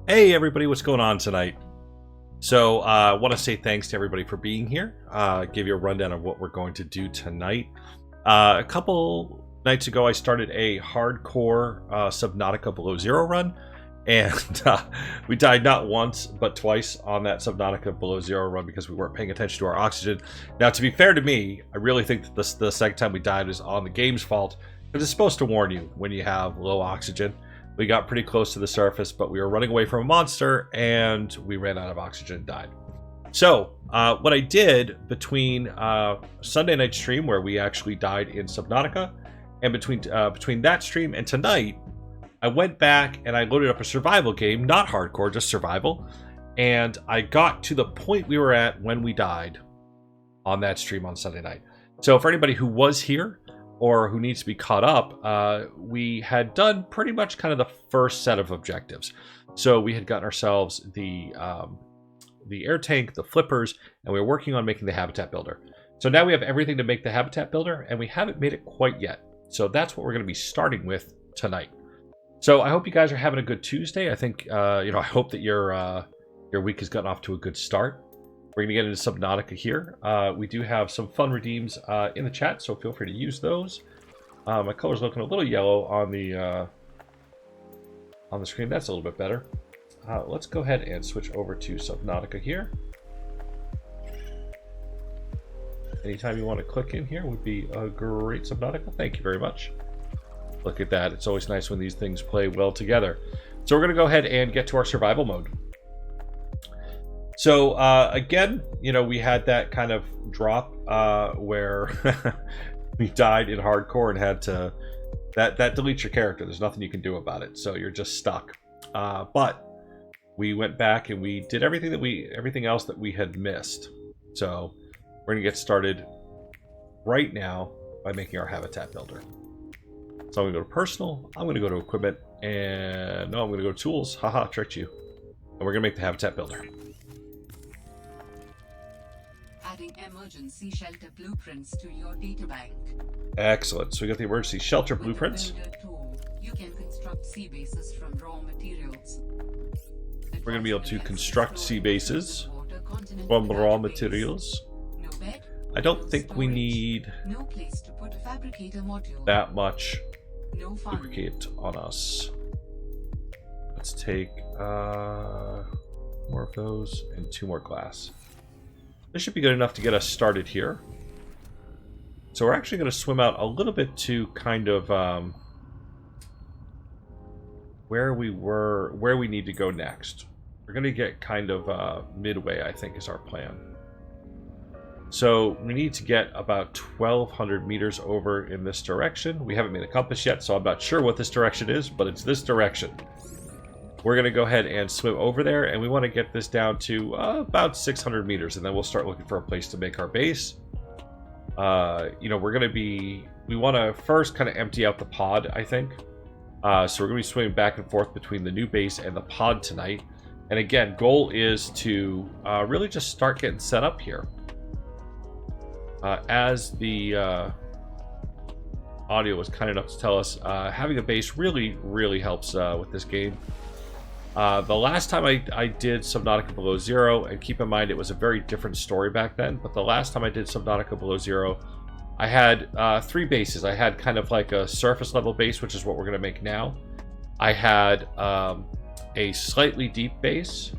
Hey everybody, what's going on tonight? So I want to say thanks to everybody for being here. Give you a rundown of what we're going to do tonight. A couple nights ago, I started a hardcore Subnautica Below Zero run, and we died not once but twice on that Subnautica Below Zero run because we weren't paying attention to our oxygen. Now, to be fair to me, I really think that the second time we died was on the game's fault, because it's supposed to warn you when you have low oxygen. We got pretty close to the surface, but we were running away from a monster, and we ran out of oxygen and died. So, what I did between Sunday night stream, where we actually died in Subnautica, and between that stream and tonight, I went back and I loaded up a survival game, not hardcore, just survival, and I got to the point we were at when we died on that stream on Sunday night. So, for anybody who was here, or who needs to be caught up, we had done pretty much kind of the first set of objectives. So we had gotten ourselves the air tank, the flippers, and we were working on making the habitat builder. So now we have everything to make the habitat builder, and we haven't made it quite yet. So that's what we're going to be starting with tonight. So I hope you guys are having a good Tuesday. I think, I hope that your week has gotten off to a good start. We're going to get into Subnautica here. We do have some fun redeems in the chat, so feel free to use those. My color's looking a little yellow on the screen. That's a little bit better. Let's go ahead and switch over to Subnautica here. Anytime you want to click in here would be a great Subnautica. Thank you very much. Look at that. It's always nice when these things play well together. So we're going to go ahead and get to our survival mode. So, again, we had that kind of drop where we died in hardcore and had to... That deletes your character. There's nothing you can do about it. So you're just stuck. But we went back and we did everything else that we had missed. So we're going to get started right now by making our habitat builder. So I'm going to go to personal. I'm going to go to equipment. And no, I'm going to go to tools. Haha, tricked you. And we're going to make the habitat builder. Adding emergency shelter blueprints to your databank. Excellent. So we got the emergency shelter blueprints. With the builder tool, you can construct sea bases from raw materials. We're going to be able to construct sea bases from raw materials. No bed, I don't think we need no place to put a fabricator module. that much No fun. duplicate on us. Let's take more of those and 2 more glass. This should be good enough to get us started here. So we're actually going to swim out a little bit to kind of where we need to go next. We're going to get kind of midway, I think, is our plan. So we need to get about 1,200 meters over in this direction. We haven't made a compass yet, so I'm not sure what this direction is, but it's this direction. We're going to go ahead and swim over there, and we want to get this down to about 600 meters, and then we'll start looking for a place to make our base. We want to first kind of empty out the pod, I think. So we're going to be swimming back and forth between the new base and the pod tonight. And again, goal is to really just start getting set up here. As the audio was kind enough to tell us, having a base really, really helps with this game. The last time I did Subnautica Below Zero, and keep in mind it was a very different story back then, but the last time I did Subnautica Below Zero, I had 3 bases. I had kind of like a surface level base, which is what we're going to make now. I had a slightly deep base,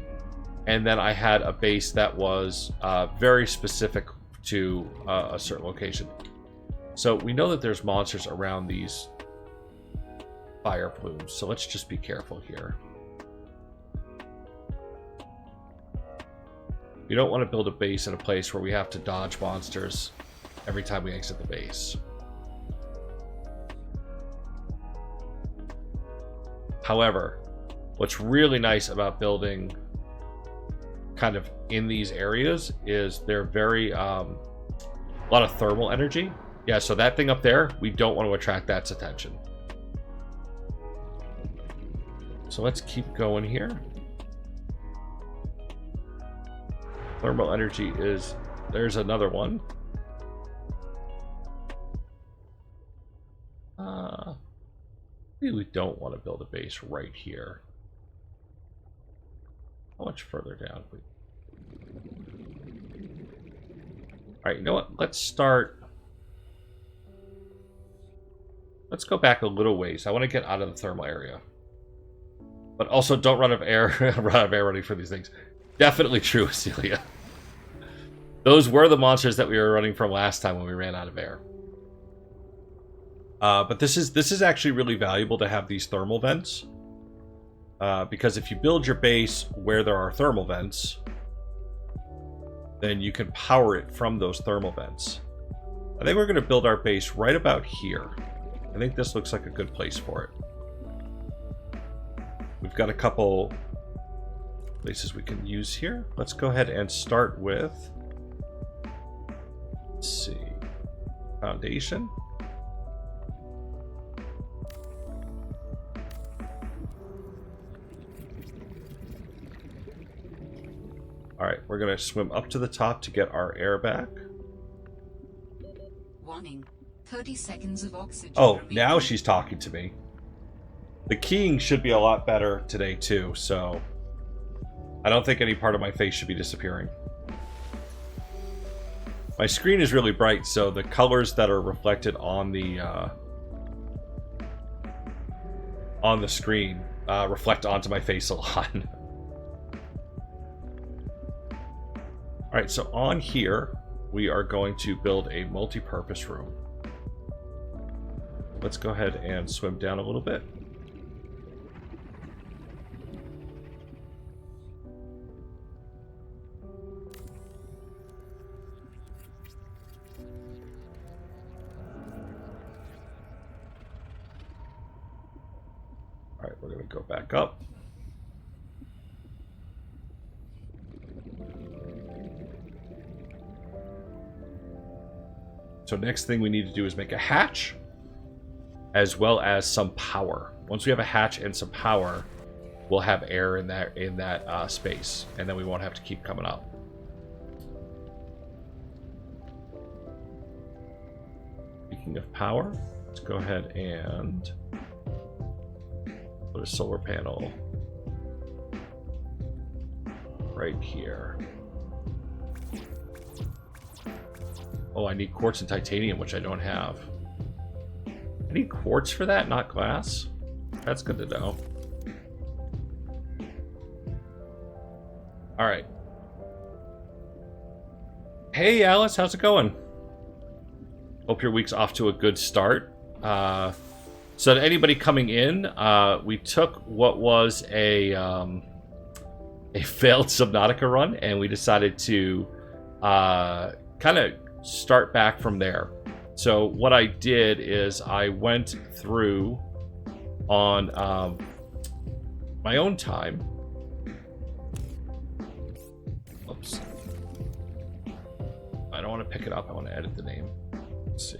and then I had a base that was very specific to a certain location. So we know that there's monsters around these fire plumes, so let's just be careful here. You don't want to build a base in a place where we have to dodge monsters every time we exit the base. However, what's really nice about building kind of in these areas is they're very a lot of thermal energy. Yeah, so that thing up there, we don't want to attract that's attention. So let's keep going here. Thermal energy is, there's another one. Maybe we don't want to build a base right here. How much further down? Alright, you know what? Let's start... Let's go back a little ways. I want to get out of the thermal area. But also don't run out of air, run out of air running for these things. Definitely true, Celia. Those were the monsters that we were running from last time when we ran out of air. But this is actually really valuable to have these thermal vents. Because if you build your base where there are thermal vents, then you can power it from those thermal vents. I think we're going to build our base right about here. I think this looks like a good place for it. We've got a couple places we can use here. Let's go ahead and start with, let's see, foundation. Alright, we're going to swim up to the top to get our air back. Warning. 30 seconds of oxygen. Oh, remaining. now she's talking to me. The keying should be a lot better today too, so I don't think any part of my face should be disappearing. My screen is really bright, so the colors that are reflected on the screen reflect onto my face a lot. Alright, so on here, we are going to build a multi-purpose room. Let's go ahead and swim down a little bit. Alright, we're going to go back up. So next thing we need to do is make a hatch, as well as some power. Once we have a hatch and some power, we'll have air in that space, and then we won't have to keep coming up. Speaking of power, let's go ahead and put a solar panel right here. Oh, I need quartz and titanium, which I don't have. I need quartz for that, not glass. That's good to know. All right. Hey, Alice, how's it going? Hope your week's off to a good start. So to anybody coming in, we took what was a failed Subnautica run, and we decided to kind of start back from there. So what I did is I went through on my own time. Oops. I don't want to pick it up. I want to edit the name. Let's see.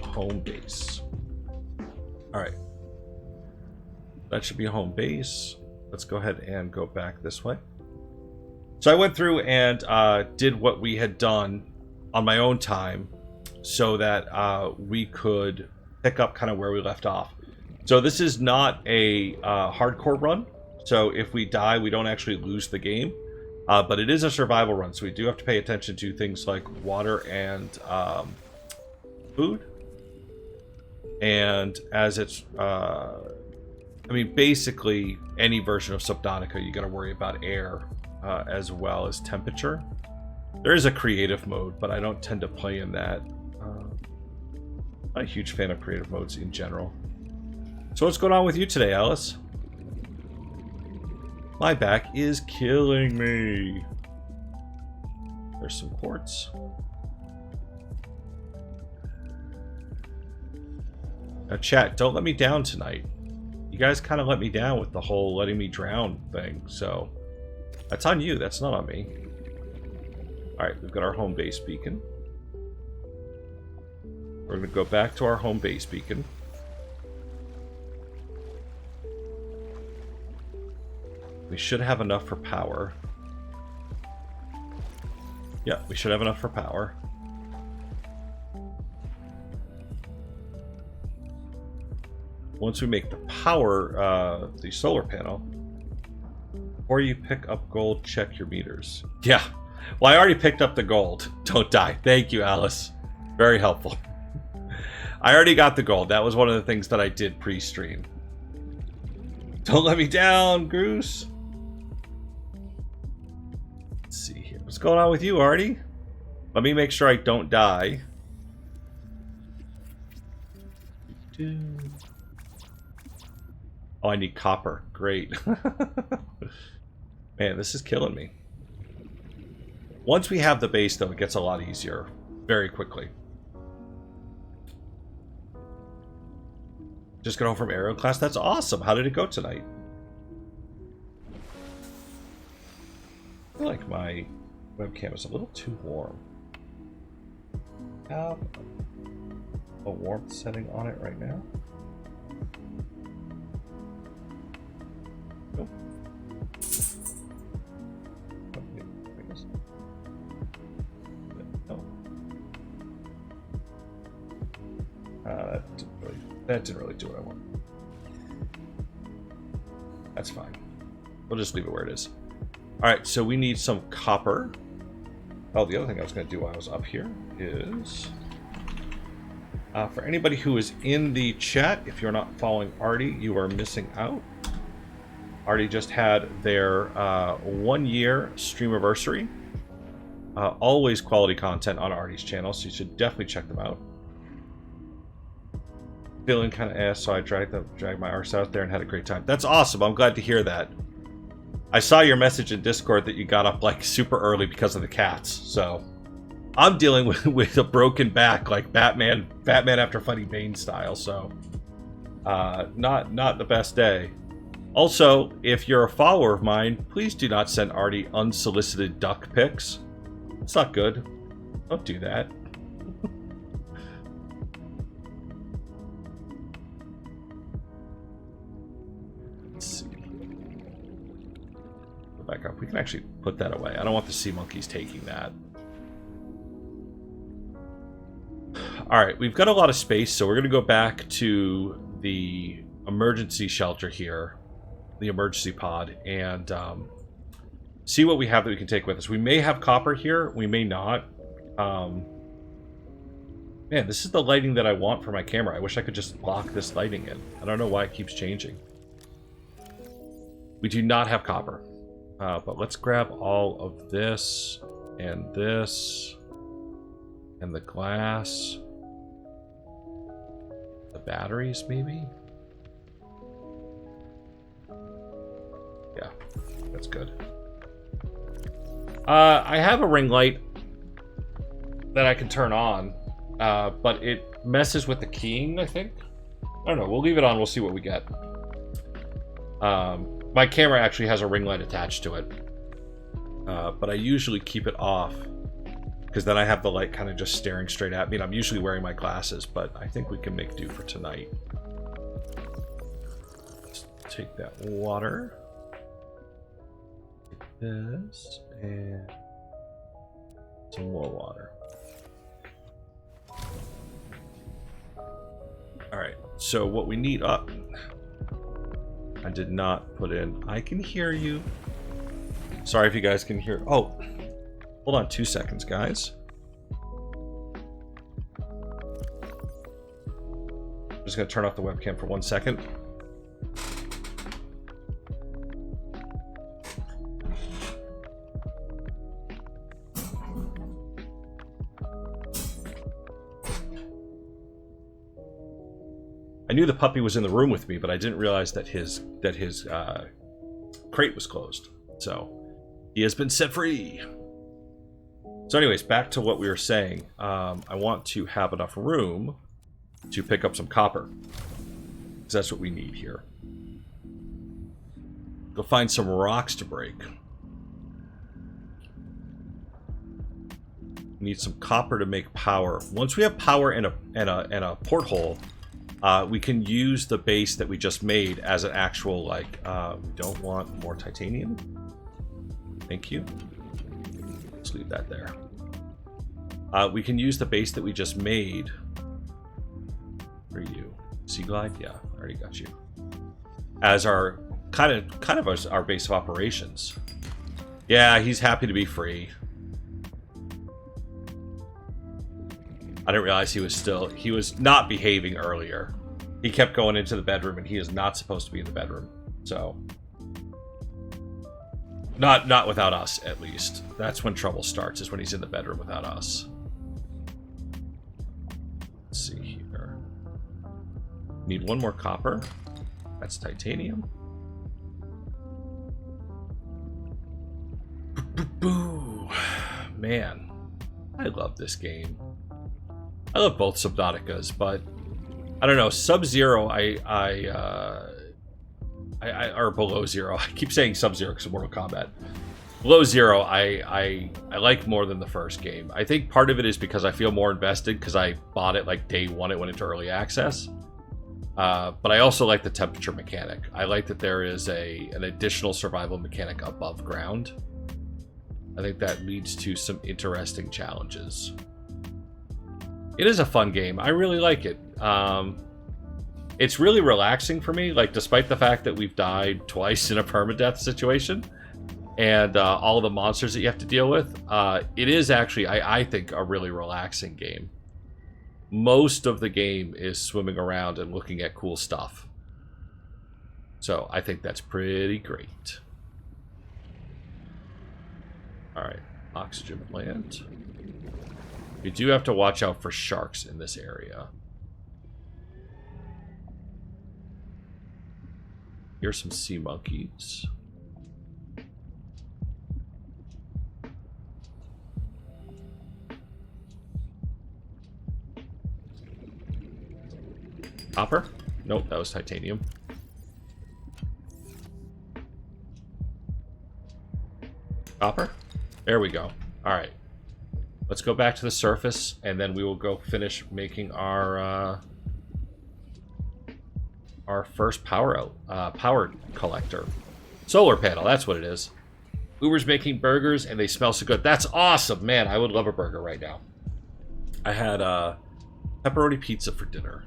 Home base. All right. That should be a home base. Let's go ahead and go back this way. So I went through and did what we had done on my own time so that we could pick up kind of where we left off. So this is not a hardcore run. So if we die, we don't actually lose the game. But it is a survival run. So we do have to pay attention to things like water and food. And as it's... I mean, basically, any version of Subnautica, you got to worry about air as well as temperature. There is a creative mode, but I don't tend to play in that. I'm not a huge fan of creative modes in general. So what's going on with you today, Alice? My back is killing me. There's some quartz. Now, chat, don't let me down tonight. You guys kind of let me down with the whole letting me drown thing, so that's on you. That's not on me. Alright, we've got our home base beacon. We're going to go back to our home base beacon. We should have enough for power. Yeah, we should have enough for power. Once we make the power, the solar panel, Before you pick up gold, check your meters. Yeah. Well, I already picked up the gold. Don't die. Thank you, Alice. Very helpful. I already got the gold. That was one of the things that I did pre-stream. Don't let me down, Goose. Let's see here. What's going on with you, Artie? Let me make sure I don't die. Oh, I need copper. Great. Man, this is killing me. Once we have the base, though, it gets a lot easier very quickly. Just got home from aero class. That's awesome. How did it go tonight? I feel like my webcam is a little too warm. Have a warmth setting on it right now. Nope. No. That didn't really do what I want. That's fine. We'll just leave it where it is. Alright, so we need some copper. Oh, the other thing I was going to do while I was up here is... for anybody who is in the chat, if you're not following Artie, you are missing out. Artie just had their 1 year streamiversary. Always quality content on Artie's channel, so you should definitely check them out. Feeling kind of ass, so I dragged my arse out there and had a great time. That's awesome. I'm glad to hear that. I saw your message in Discord that you got up like super early because of the cats. So I'm dealing with a broken back like Batman after fighting Bane style. So not the best day. Also, if you're a follower of mine, please do not send Artie unsolicited duck pics. It's not good. Don't do that. Back up. We can actually put that away. I don't want the sea monkeys taking that. Alright, we've got a lot of space, so we're going to go back to the emergency shelter here, the emergency pod, and see what we have that we can take with us. We may have copper here, we may not. Man, this is the lighting that I want for my camera. I wish I could just lock this lighting in. I don't know why it keeps changing. We do not have copper. But let's grab all of this, and the glass, the batteries, maybe? Yeah, that's good. I have a ring light that I can turn on, but it messes with the keying, I think. I don't know, we'll leave it on, we'll see what we get. My camera actually has a ring light attached to it, but I usually keep it off because then I have the light kind of just staring straight at me, and I'm usually wearing my glasses, but I think we can make do for tonight. Let's take that water, take this, and some more water. Alright, so what we need up... I did not put in. I can hear you. Sorry if you guys can hear. Oh, hold on 2 seconds, guys. I'm just going to turn off the webcam for 1 second. I knew the puppy was in the room with me, but I didn't realize that his crate was closed. So he has been set free. So anyways, back to what we were saying. I want to have enough room to pick up some copper, because that's what we need here. Go find some rocks to break. We need some copper to make power. Once we have power in a porthole, we can use the base that we just made as an actual, like, we don't want more titanium. Thank you. Let's leave that there. We can use the base that we just made. Where are you? Sea Glide? Yeah, I already got you. As our kind of our base of operations. Yeah, he's happy to be free. I didn't realize he was not behaving earlier. He kept going into the bedroom, and he is not supposed to be in the bedroom. So, not without us, at least. That's when trouble starts, is when he's in the bedroom without us. Let's see here. Need one more copper. That's titanium. Boo! Man, I love this game. I love both Subnauticas, but I don't know. Sub-Zero, or Below Zero. I keep saying Sub-Zero because of Mortal Kombat. Below Zero, I like more than the first game. I think part of it is because I feel more invested because I bought it like day one. It went into early access. But I also like the temperature mechanic. I like that there is an additional survival mechanic above ground. I think that leads to some interesting challenges. It is a fun game. I really like it. It's really relaxing for me, like despite the fact that we've died twice in a permadeath situation and all the monsters that you have to deal with. It is actually, I think, a really relaxing game. Most of the game is swimming around and looking at cool stuff. So I think that's pretty great. Alright, oxygen plant. You do have to watch out for sharks in this area. Here's some sea monkeys. Copper? Nope, that was titanium. Copper? There we go. Alright. Let's go back to the surface, and then we will go finish making our first power collector. Solar panel, that's what it is. Uber's making burgers, and they smell so good. That's awesome, man. I would love a burger right now. I had pepperoni pizza for dinner.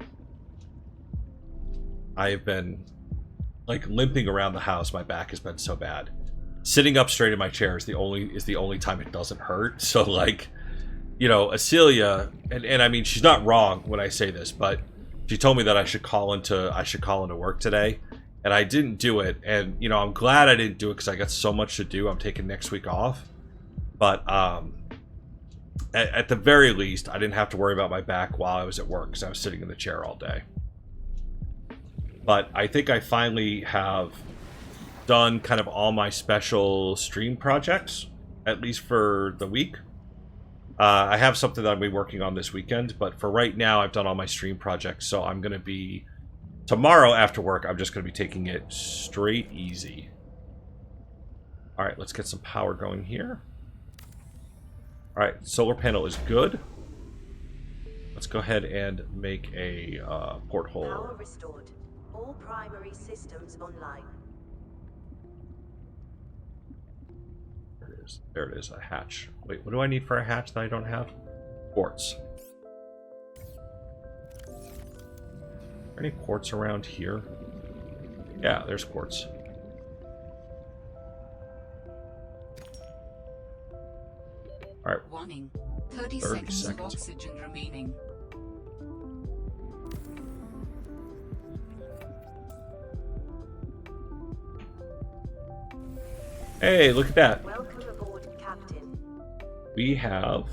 I have been, like, limping around the house. My back has been so bad. Sitting up straight in my chair is the only time it doesn't hurt. So, like, you know, Acelia, and I mean, she's not wrong when I say this, but she told me that I should call into work today, and I didn't do it. And you know, I'm glad I didn't do it because I got so much to do. I'm taking next week off, but at the very least, I didn't have to worry about my back while I was at work because I was sitting in the chair all day. But I think I finally have done kind of all my special stream projects, at least for the week. I have something that I'll be working on this weekend, but for right now, I've done all my stream projects, so I'm going to be... Tomorrow after work, I'm just going to be taking it straight easy. Alright, let's get some power going here. Alright, solar panel is good. Let's go ahead and make a porthole. Power restored. All primary systems online. There it is, a hatch. Wait, what do I need for a hatch that I don't have? Quartz. Are there any quartz around here? Yeah, there's quartz. Alright. Warning. 30 seconds of oxygen remaining. Hey, look at that. Welcome aboard, Captain. We have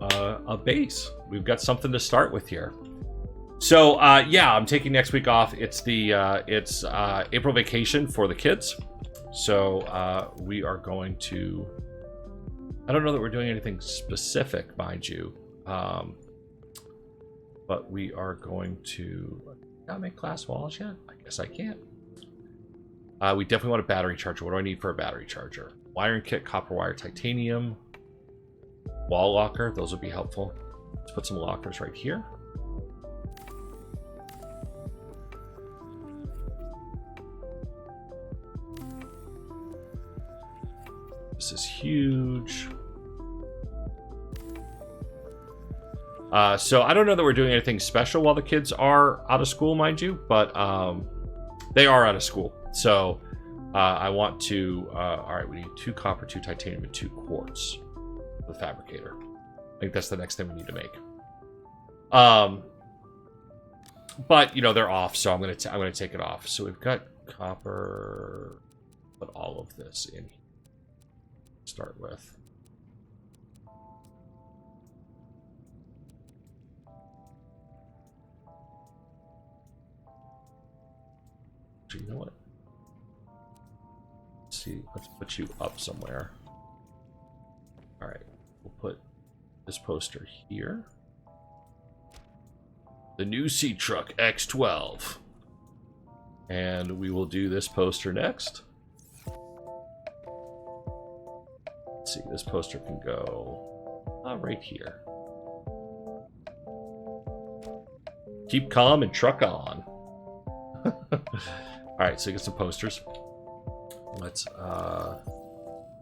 a base. We've got something to start with here. So, yeah, I'm taking next week off. It's the April vacation for the kids. So, we are going to... I don't know that we're doing anything specific, mind you. But we are going to... Can I make glass walls yet? I guess I can't. We definitely want a battery charger. What do I need for a battery charger? Wiring kit, copper wire, titanium. Wall locker. Those would be helpful. Let's put some lockers right here. This is huge. So I don't know that we're doing anything special while the kids are out of school, mind you, but they are out of school. So I want to, all right, we need 2 copper, 2 titanium, and 2 quartz for the fabricator. I think that's the next thing we need to make. But, you know, they're off, so I'm gonna take it off. So we've got copper, put all of this in here. Start with. So you know what? Let's see, let's put you up somewhere. All right, we'll put this poster here. The new sea truck X12. And we will do this poster next. Let's see, this poster can go right here. Keep calm and truck on. Alright, so we get some posters. Let's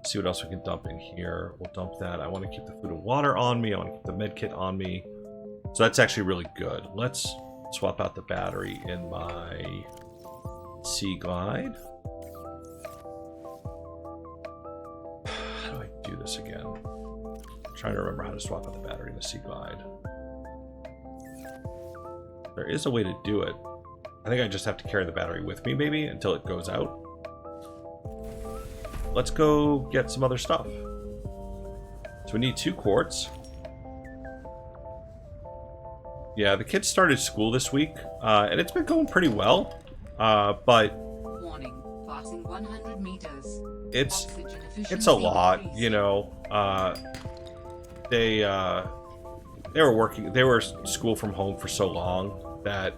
see what else we can dump in here. We'll dump that. I want to keep the food and water on me. I want to keep the med kit on me. So that's actually really good. Let's swap out the battery in my Sea Glide. How do I do this again? I'm trying to remember how to swap out the battery in the Sea Glide. There is a way to do it. I think I just have to carry the battery with me, maybe, until it goes out. Let's go get some other stuff. So we need 2 quartz. Yeah, the kids started school this week, and it's been going pretty well. But Warning, passing 100 meters. it's Oxygen a efficiency lot, increased. you know. They were working. They were school from home for so long that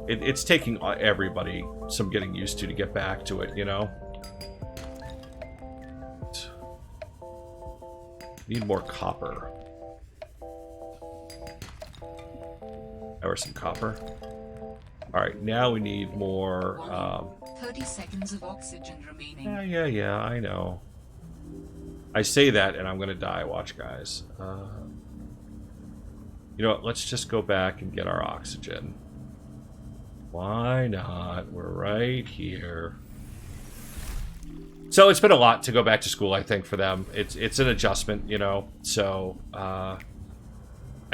it's taking everybody some getting used to get back to it, you know. Need more copper. Or some copper. All right, now we need more. 30 seconds of oxygen remaining. Yeah, I know. I say that, and I'm gonna die. Watch, guys. You know what? Let's just go back and get our oxygen. Why not? We're right here. So it's been a lot to go back to school, I think, for them. It's an adjustment, you know. So I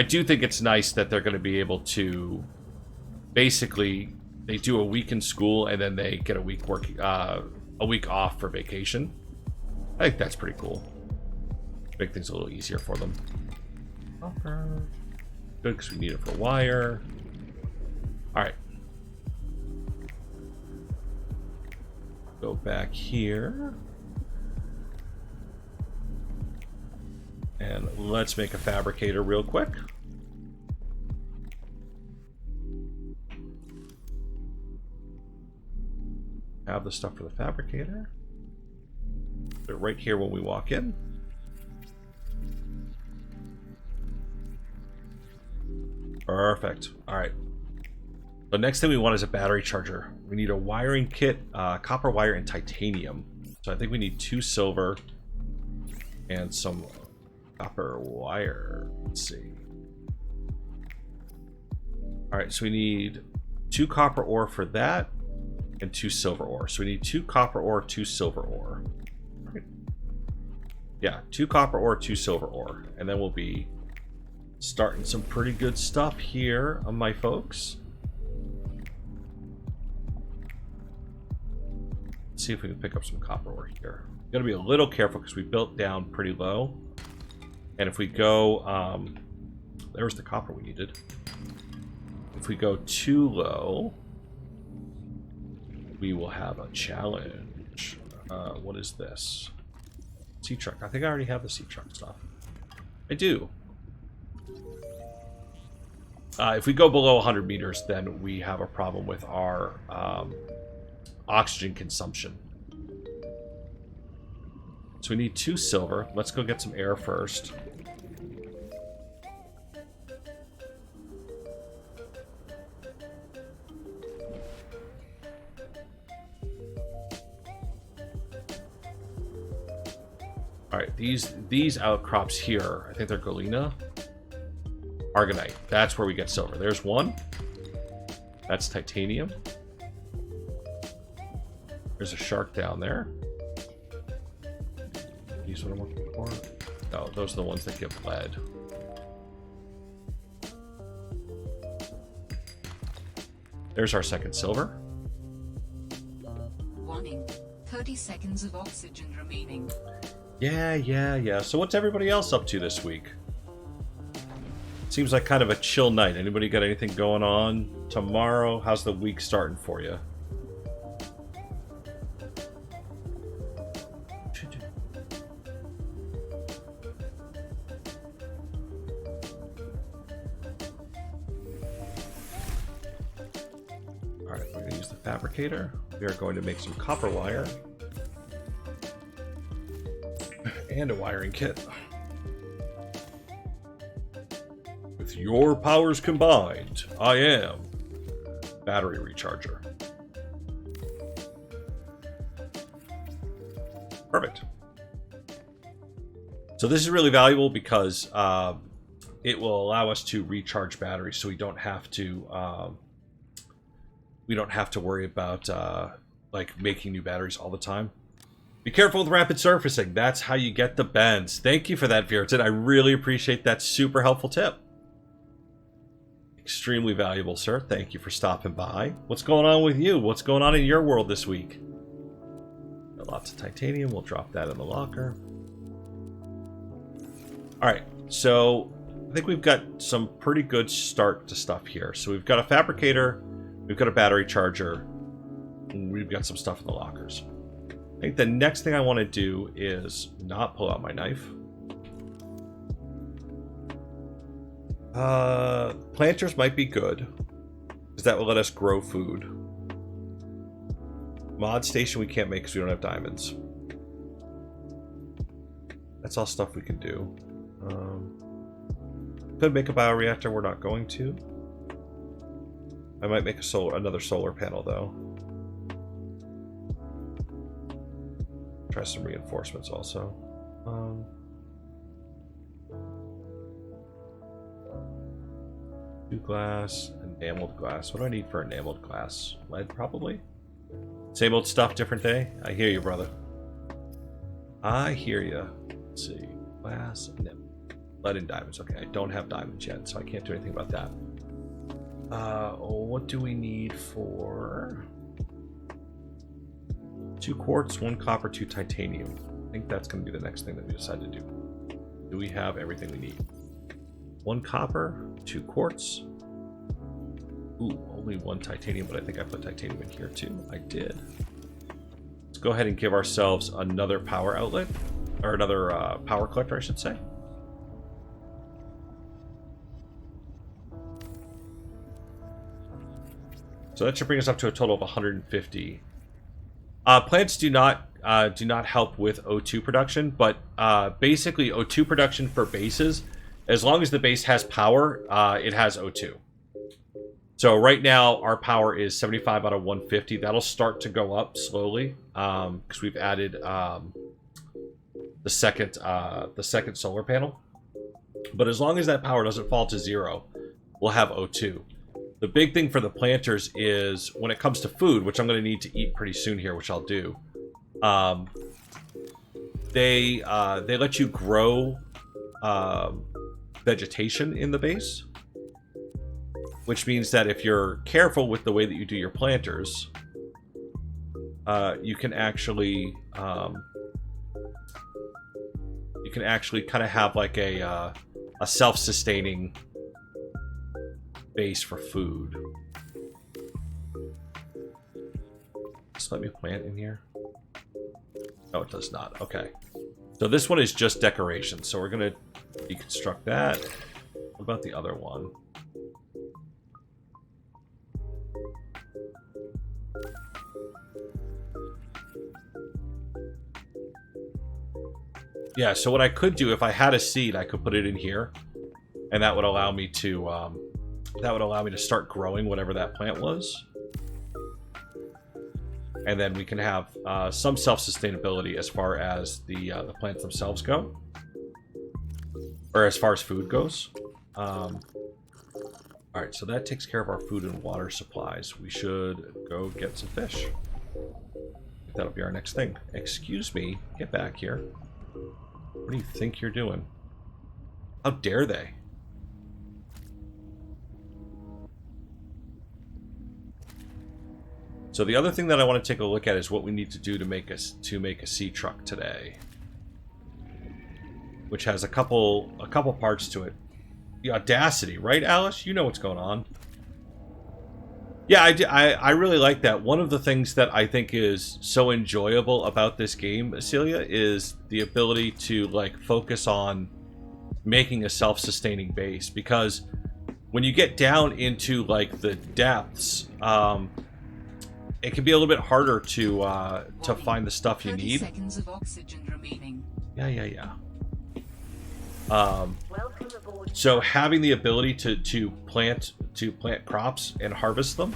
do think it's nice that they're going to be able to basically they do a week in school and then they get a week off for vacation. I think that's pretty cool. Make things a little easier for them. Good, because we need it for wire. All right. Go back here. And let's make a fabricator real quick. Have the stuff for the fabricator. Put it right here when we walk in. Perfect. All right. The next thing we want is a battery charger. We need a wiring kit, copper wire, and titanium. So I think we need 2 silver and some copper wire. Let's see. All right, so we need 2 copper ore for that and 2 silver ore. So we need 2 copper ore, 2 silver ore. Right. Yeah, 2 copper ore, 2 silver ore. And then we'll be starting some pretty good stuff here, my folks. Let's see if we can pick up some copper ore here. We've got to be a little careful because we built down pretty low. And if we go, there was the copper we needed. If we go too low, we will have a challenge. What is this? Sea truck. I think I already have the sea truck stuff. I do. If we go below 100 meters, then we have a problem with our oxygen consumption. So we need 2 silver. Let's go get some air first. All right, these outcrops here, I think they're galena. Argonite, that's where we get silver. There's one. That's titanium. There's a shark down there. These what I'm looking for? No, those are the ones that give lead. There's our second silver. Warning. 30 seconds of oxygen remaining. Yeah. So what's everybody else up to this week? Seems like kind of a chill night. Anybody got anything going on tomorrow? How's the week starting for you? Alright, we're going to use the fabricator. We are going to make some copper wire. And a wiring kit. With your powers combined, I am battery recharger. Perfect. So this is really valuable because it will allow us to recharge batteries, so we don't have to worry about like making new batteries all the time. Be careful with rapid surfacing. That's how you get the bends. Thank you for that, Viriton. I really appreciate that super helpful tip. Extremely valuable, sir. Thank you for stopping by. What's going on with you? What's going on in your world this week? Got lots of titanium. We'll drop that in the locker. Alright, so I think we've got some pretty good start to stuff here. So we've got a fabricator, we've got a battery charger, and we've got some stuff in the lockers. I think the next thing I want to do is not pull out my knife. Planters might be good, because that will let us grow food. Mod station we can't make because we don't have diamonds. That's all stuff we can do. Could make a bioreactor, we're not going to. I might make another solar panel though. Try some reinforcements also. Two glass, enameled glass. What do I need for enameled glass? Lead, probably? Same old stuff, different day? I hear you, brother. I hear you. Let's see. Glass, lead and diamonds. Okay, I don't have diamonds yet, so I can't do anything about that. What do we need for... 2 quartz, 1 copper, 2 titanium. I think that's going to be the next thing that we decide to do. Do we have everything we need? 1 copper, 2 quartz. Ooh, only 1 titanium, but I think I put titanium in here too. I did. Let's go ahead and give ourselves another power outlet, or another power collector, I should say. So that should bring us up to a total of 150. Plants do not help with O2 production, but basically O2 production for bases, as long as the base has power, it has O2. So right now our power is 75 out of 150. That'll start to go up slowly because we've added the second solar panel. But as long as that power doesn't fall to 0, we'll have O2. The big thing for the planters is when it comes to food, which I'm going to need to eat pretty soon here, which I'll do. They let you grow vegetation in the base, which means that if you're careful with the way that you do your planters, you can actually kind of have like a self-sustaining base for food. Just let me plant in here. No, it does not. Okay. So this one is just decoration. So we're going to deconstruct that. What about the other one? Yeah, so what I could do, if I had a seed, I could put it in here. And that would allow me to start growing whatever that plant was. And then we can have some self-sustainability as far as the plants themselves go. Or as far as food goes. Alright, so that takes care of our food and water supplies. We should go get some fish. that'll be our next thing. Excuse me. Get back here. What do you think you're doing? How dare they? So the other thing that I want to take a look at is what we need to do to make a sea truck today, which has a couple parts to it. The audacity, right, Alice? You know what's going on. Yeah, I really like that. One of the things that I think is so enjoyable about this game, Celia, is the ability to like focus on making a self-sustaining base, because when you get down into like the depths, it can be a little bit harder to find the stuff you 30 need. seconds of oxygen remaining. Yeah. Welcome aboard. So having the ability to plant crops and harvest them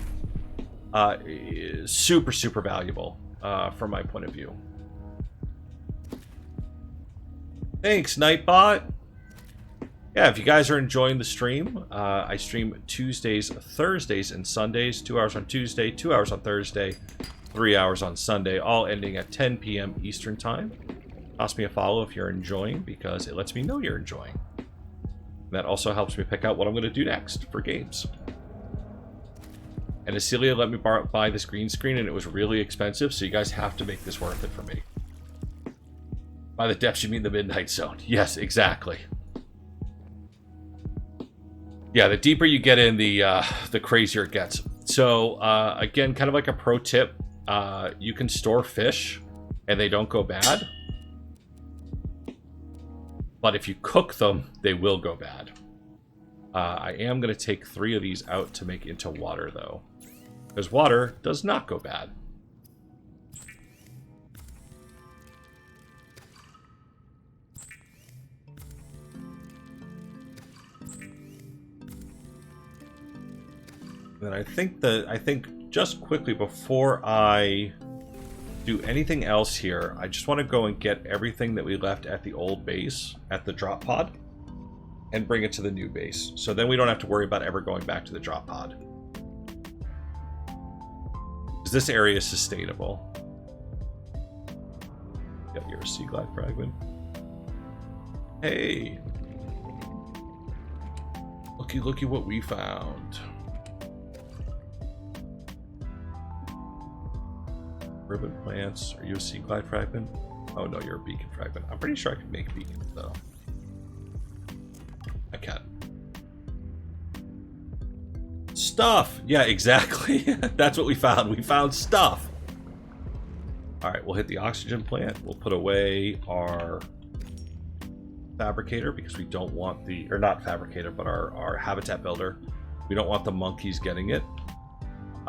is super valuable from my point of view. Thanks, Nightbot. Yeah, if you guys are enjoying the stream, I stream Tuesdays, Thursdays, and Sundays. 2 hours on Tuesday, 2 hours on Thursday, 3 hours on Sunday, all ending at 10 p.m. Eastern Time. Toss me a follow if you're enjoying, because it lets me know you're enjoying. That also helps me pick out what I'm going to do next for games. And Celia let me buy this green screen, and it was really expensive, so you guys have to make this worth it for me. By the depths, you mean the Midnight Zone. Yes, exactly. Yeah, the deeper you get in, the crazier it gets. So, again, kind of like a pro tip, you can store fish, and they don't go bad. But if you cook them, they will go bad. I am going to take 3 of these out to make into water, though. Because water does not go bad. And I think just quickly before I do anything else here, I just want to go and get everything that we left at the old base at the drop pod and bring it to the new base. So then we don't have to worry about ever going back to the drop pod. Because this area is sustainable. Got your sea glide fragment. Hey! Looky what we found. Ribbon plants. Are you a sea glide fragment? Oh no, you're a beacon fragment. I'm pretty sure I can make beacons though. I can. Stuff! Yeah, exactly. That's what we found. We found stuff. Alright, we'll hit the oxygen plant. We'll put away our fabricator because we don't want the, or not fabricator, but our habitat builder. We don't want the monkeys getting it.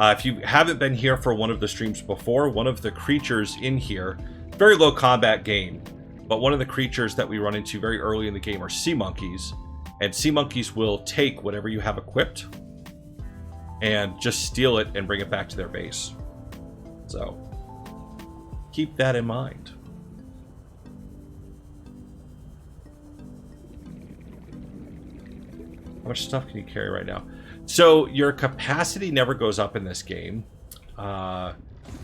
If you haven't been here for one of the streams before, one of the creatures in here, very low combat game, but one of the creatures that we run into very early in the game are sea monkeys, and sea monkeys will take whatever you have equipped and just steal it and bring it back to their base. So keep that in mind. How much stuff can you carry right now? So your capacity never goes up in this game, but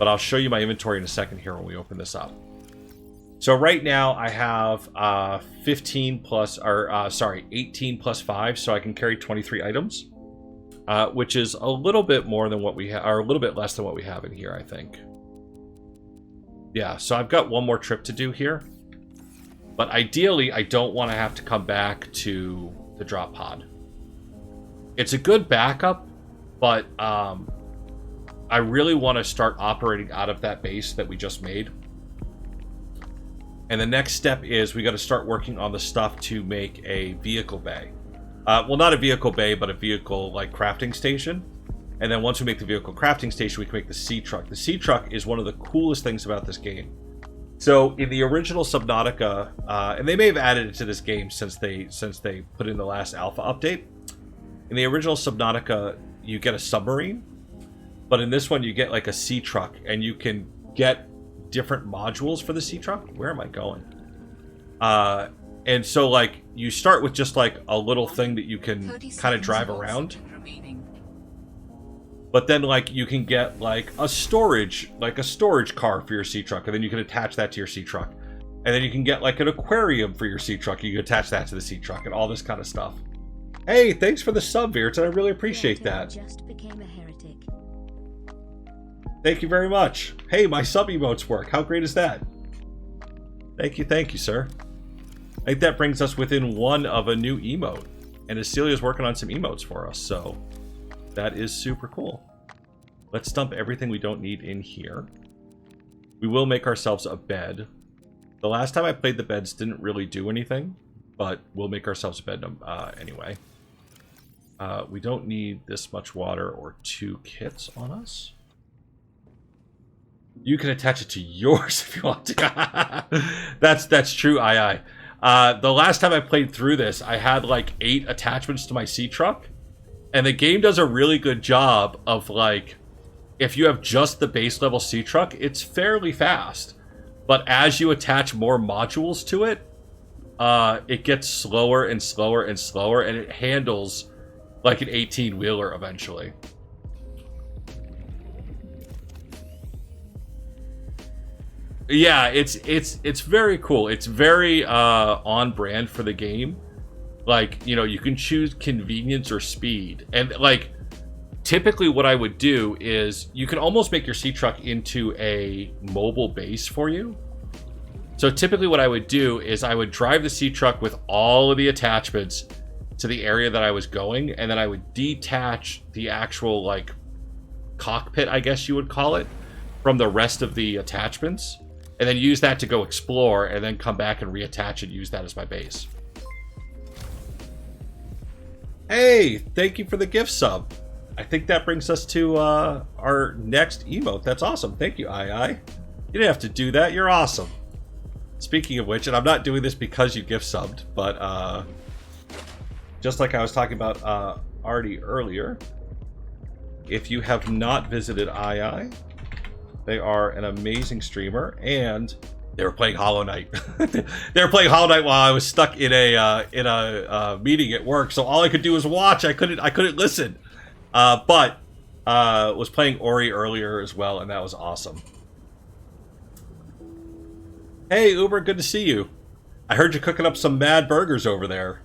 I'll show you my inventory in a second here when we open this up. So right now I have 18 plus 5, so I can carry 23 items, which is a little bit more than what we have, or a little bit less than what we have in here, I think. Yeah, so I've got one more trip to do here, but ideally I don't want to have to come back to the drop pod. It's a good backup, but I really want to start operating out of that base that we just made. And the next step is we got to start working on the stuff to make a vehicle bay. Well, not a vehicle bay, but a vehicle like crafting station. And then once we make the vehicle crafting station, we can make the sea truck. The sea truck is one of the coolest things about this game. So in the original Subnautica, and they may have added it to this game since they put in the last alpha update. In the original Subnautica, you get a submarine, but in this one you get like a sea truck, and you can get different modules for the sea truck. Where am I going? And so like you start with just like a little thing that you can kind of drive around. But then, like, you can get like a storage car for your sea truck, and then you can attach that to your sea truck. And then you can get like an aquarium for your sea truck. You can attach that to the sea truck and all this kind of stuff. Hey, thanks for the sub, Virts. I really appreciate that. Just became a heretic. Thank you very much. Hey, my sub emotes work. How great is that? Thank you, sir. I think that brings us within one of a new emote. And Celia's working on some emotes for us, so that is super cool. Let's dump everything we don't need in here. We will make ourselves a bed. The last time I played, the beds didn't really do anything, but we'll make ourselves a bed anyway. We don't need this much water or 2 kits on us. You can attach it to yours if you want to. That's true, aye. The last time I played through this, I had like 8 attachments to my sea truck, and the game does a really good job of, like, if you have just the base level sea truck, it's fairly fast. But as you attach more modules to it, it gets slower and slower and slower, and it handles like an 18-wheeler eventually. Yeah, it's very cool. It's very on brand for the game. Like, you know, you can choose convenience or speed. And like, typically what I would do is you can almost make your sea truck into a mobile base for you. So typically what I would do is I would drive the sea truck with all of the attachments to the area that I was going, and then I would detach the actual, like, cockpit, I guess you would call it, from the rest of the attachments, and then use that to go explore, and then come back and reattach and use that as my base. Hey, thank you for the gift sub. I think that brings us to our next emote. That's awesome. Thank you, II. You didn't have to do that. You're awesome. Speaking of which, and I'm not doing this because you gift subbed, but just like I was talking about Artie earlier, if you have not visited II, they are an amazing streamer, and they were playing Hollow Knight. They were playing Hollow Knight while I was stuck in a meeting at work, so all I could do was watch. I couldn't listen. But was playing Ori earlier as well, and that was awesome. Hey, Uber, good to see you. I heard you cooking up some mad burgers over there.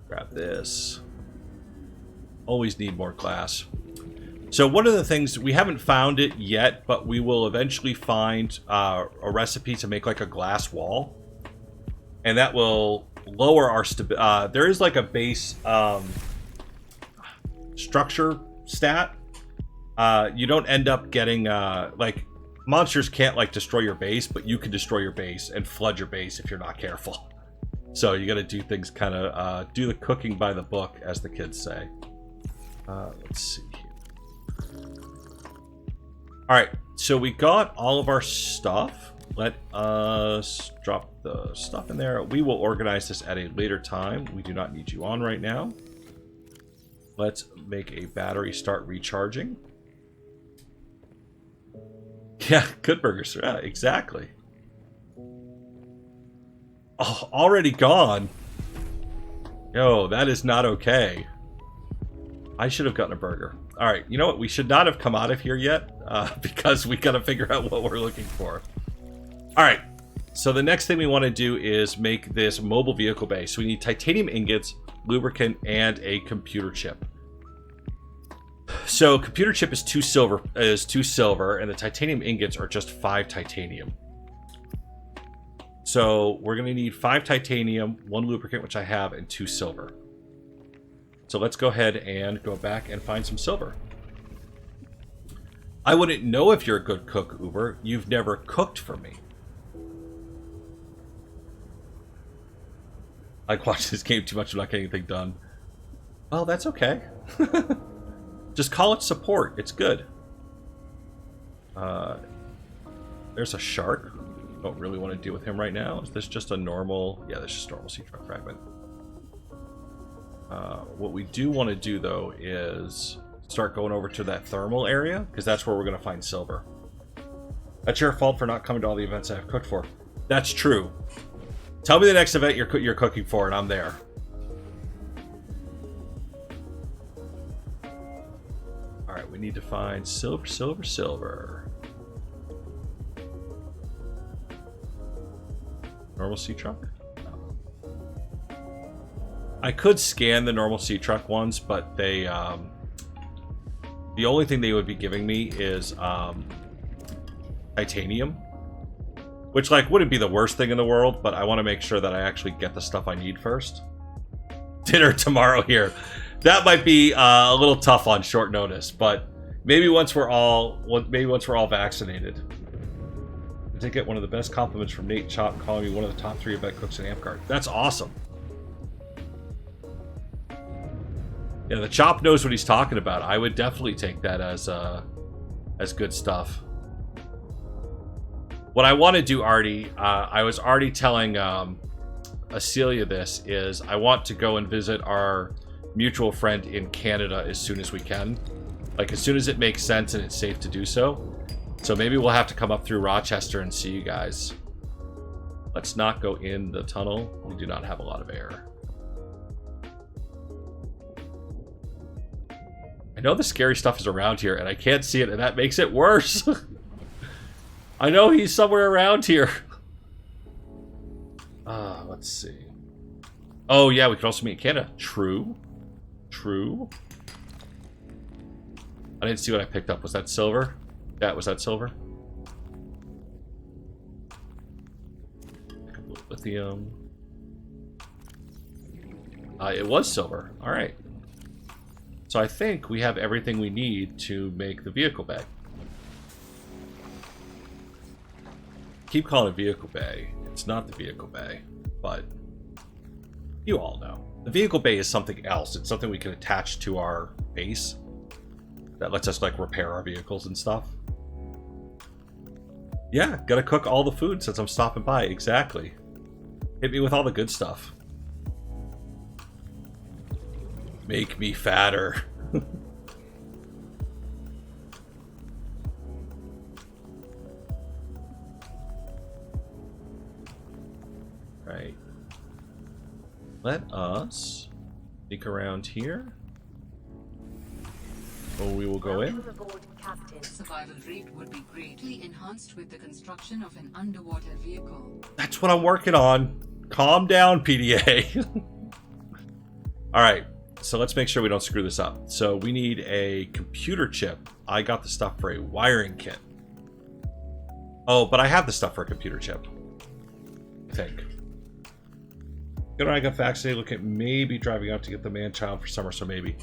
Grab this. Always need more glass. So one of the things, we haven't found it yet, but we will eventually find a recipe to make like a glass wall. And that will lower our stability. There is like a base structure stat. You don't end up getting, like, monsters can't, like, destroy your base, but you can destroy your base and flood your base if you're not careful. So you gotta do things kind of, do the cooking by the book, as the kids say. Let's see here. Alright, so we got all of our stuff. Let us drop the stuff in there. We will organize this at a later time. We do not need you on right now. Let's make a battery start recharging. Yeah, good burgers. Yeah, exactly. Oh, already gone. Yo, that is not okay. I should have gotten a burger. All right, you know what? We should not have come out of here yet because we got to figure out what we're looking for. All right, so the next thing we want to do is make this mobile vehicle base. So we need titanium ingots, lubricant, and a computer chip. So computer chip is 2 silver, and the titanium ingots are just 5 titanium. So we're going to need 5 titanium, 1 lubricant, which I have, and 2 silver. So let's go ahead and go back and find some silver. I wouldn't know if you're a good cook, Uber. You've never cooked for me. I watched this game too much, I'm not getting anything done. Well, that's okay. Just call it support. It's good. There's a shark. Don't really want to deal with him right now. Is this just a normal... Yeah, this is just a normal sea truck fragment. What we do want to do, though, is start going over to that thermal area, because that's where we're going to find silver. That's your fault for not coming to all the events I've cooked for. That's true. Tell me the next event you're cooking for, and I'm there. All right, we need to find silver, silver, silver. Normal sea truck? No. I could scan the normal sea truck ones, but they, the only thing they would be giving me is, titanium. Which, like, wouldn't be the worst thing in the world, but I want to make sure that I actually get the stuff I need first. Dinner tomorrow here. That might be a little tough on short notice, but maybe once we're all vaccinated. I did get one of the best compliments from Nate Chop calling me one of the top 3 event cooks in Amcart. That's awesome. Yeah, the Chop knows what he's talking about. I would definitely take that as good stuff. What I want to do, Artie, I was already telling Acelia this, is I want to go and visit our mutual friend in Canada as soon as we can. Like, as soon as it makes sense and it's safe to do so. So maybe we'll have to come up through Rochester and see you guys. Let's not go in the tunnel. We do not have a lot of air. I know the scary stuff is around here, and I can't see it, and that makes it worse. I know he's somewhere around here. Let's see. Oh, yeah, we could also meet in Canada. True. True. I didn't see what I picked up. Was that silver? Yeah, was that silver? Lithium. It was silver. All right. So I think we have everything we need to make the vehicle bay. Keep calling it vehicle bay. It's not the vehicle bay, but you all know. The vehicle bay is something else. It's something we can attach to our base that lets us, like, repair our vehicles and stuff. Yeah, gotta cook all the food since I'm stopping by. Exactly. Hit me with all the good stuff. Make me fatter. Right. Let us sneak around here. Oh, we will go in. Welcome aboard, Captain. Survival rate would be greatly enhanced with the construction of an underwater vehicle. That's what I'm working on. Calm down, PDA. All right. So let's make sure we don't screw this up. So we need a computer chip. I got the stuff for a wiring kit. Oh, but I have the stuff for a computer chip, I think. Good, I got vaccinated. Look at maybe driving out to get the man-child for summer, so maybe.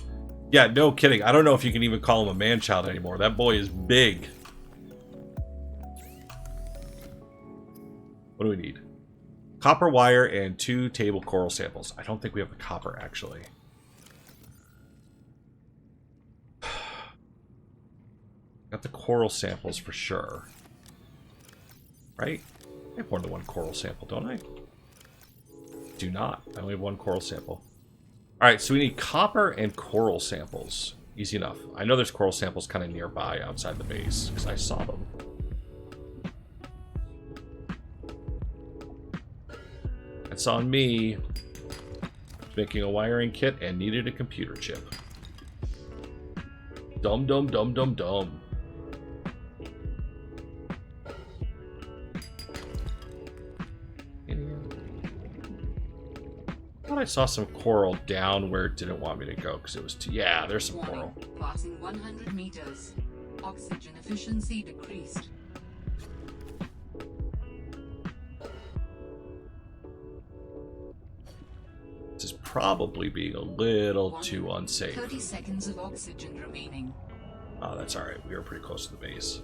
Yeah, no kidding. I don't know if you can even call him a man-child anymore. That boy is big. What do we need? Copper wire and 2 table coral samples. I don't think we have the copper, actually. Got the coral samples for sure. Right? I have more than one coral sample, don't I? Do not. I only have 1 coral sample. Alright, so we need copper and coral samples. Easy enough. I know there's coral samples kind of nearby outside the base, because I saw them. That's on me. Making a wiring kit and needed a computer chip. Dum dum dum dum dum. I thought I saw some coral down where it didn't want me to go because it was too... Yeah, there's some coral. Passing 100 meters. Oxygen efficiency decreased. This is probably being a little too unsafe. 30 seconds of oxygen remaining. Oh, that's alright. We were pretty close to the base.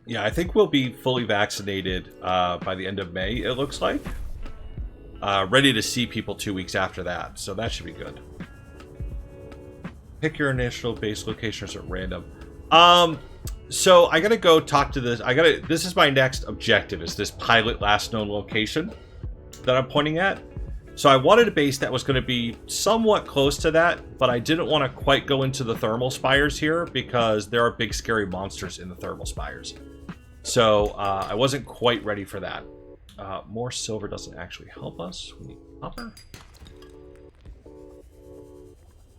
Yeah, I think we'll be fully vaccinated by the end of May, it looks like. Ready to see people 2 weeks after that, so that should be good. Pick your initial base locations at random. So I gotta go talk to this. This is my next objective, is this pilot last known location that I'm pointing at. So I wanted a base that was going to be somewhat close to that, but I didn't want to quite go into the thermal spires here because there are big scary monsters in the thermal spires. So I wasn't quite ready for that. More silver doesn't actually help us. We need copper.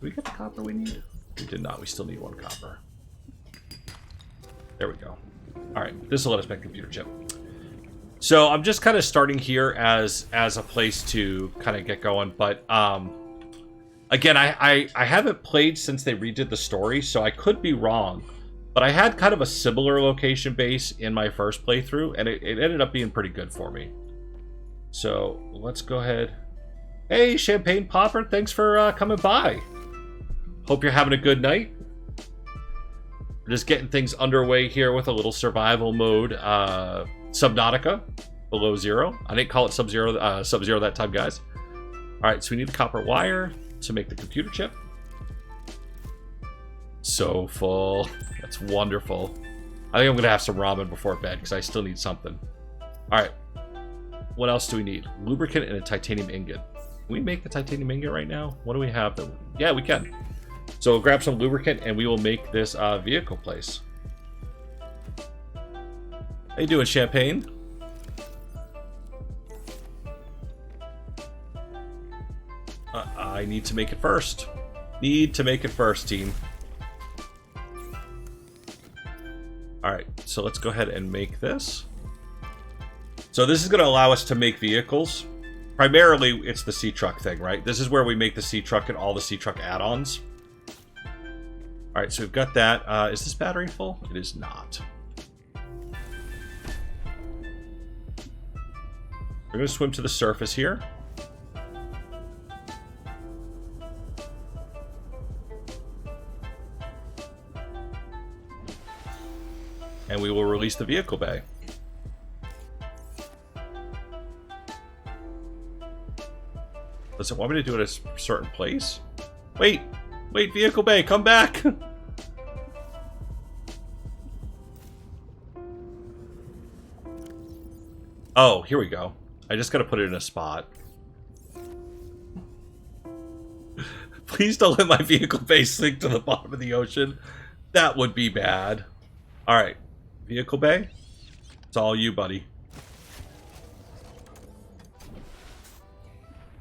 we get the copper we need? We did not. We still need 1 copper. There we go. All right, this will let us make a computer chip. So I'm just kind of starting here as a place to kind of get going, but again, I haven't played since they redid the story, so I could be wrong, but I had kind of a similar location base in my first playthrough, and it ended up being pretty good for me. So let's go ahead. Hey, Champagne Popper, thanks for coming by. Hope you're having a good night. We're just getting things underway here with a little survival mode. Subnautica, below zero. I didn't call it Sub-Zero Sub-Zero that time, guys. All right, so we need the copper wire to make the computer chip. So full. That's wonderful. I think I'm gonna have some ramen before bed because I still need something. All right, what else do we need? Lubricant and a titanium ingot. Can we make the titanium ingot right now? What do we have? Yeah, we can. So we'll grab some lubricant and we will make this vehicle place. How you doing, Champagne? I need to make it first. Need to make it first, team. Alright, so let's go ahead and make this. So this is going to allow us to make vehicles. Primarily, it's the C-Truck thing, right? This is where we make the C-Truck and all the C-Truck add-ons. Alright, so we've got that. Is this battery full? It is not. We're going to swim to the surface here. And we will release the vehicle bay. Does it want me to do it at a certain place? Wait! Wait, vehicle bay, come back! Oh, here we go. I just gotta put it in a spot. Please don't let my vehicle bay sink to the bottom of the ocean. That would be bad. Alright. Vehicle bay? It's all you, buddy.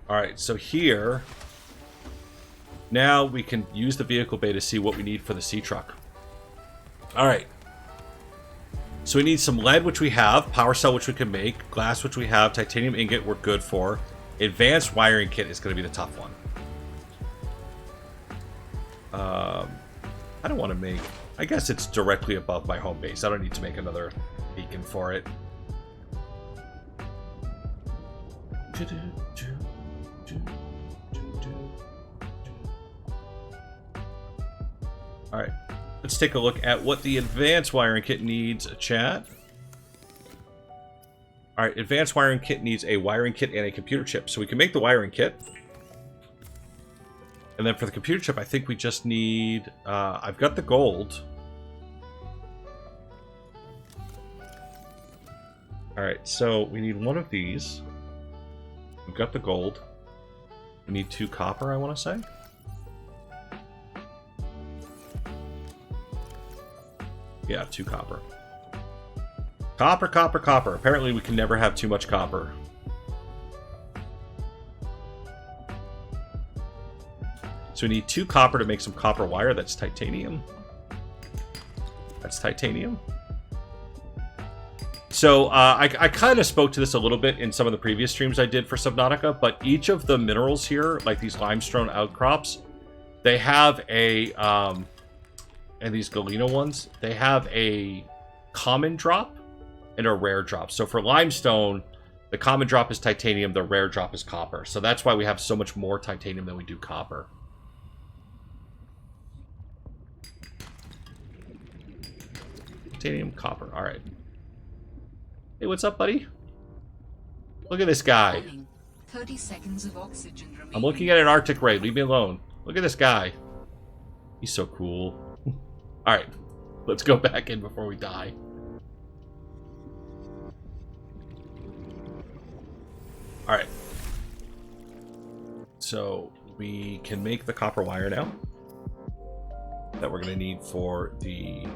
Alright, so here... Now we can use the vehicle bay to see what we need for the C-Truck. Alright. So we need some lead, which we have. Power cell, which we can make. Glass, which we have. Titanium ingot, we're good for. Advanced wiring kit is going to be the tough one. I don't want to make... I guess it's directly above my home base. I don't need to make another beacon for it. Alright. Let's take a look at what the advanced wiring kit needs, chat. Alright, advanced wiring kit needs a wiring kit and a computer chip. So we can make the wiring kit. And then for the computer chip, I think we just need... I've got the gold. Alright, so we need one of these. We've got the gold. We need 2 copper, I want to say. Yeah, 2 copper. Copper, copper, copper. Apparently we can never have too much copper. So we need 2 copper to make some copper wire. That's titanium. That's titanium. So I kind of spoke to this a little bit in some of the previous streams I did for Subnautica, but each of the minerals here, like these limestone outcrops, they have a... and these galena ones, they have a common drop and a rare drop. So for limestone, the common drop is titanium, the rare drop is copper. So that's why we have so much more titanium than we do copper. Titanium, copper, all right. Hey, what's up, buddy? Look at this guy. 30 seconds of oxygen remaining. I'm looking at an Arctic ray, leave me alone. Look at this guy. He's so cool. Alright, let's go back in before we die. Alright. So, we can make the copper wire now. That we're going to need for the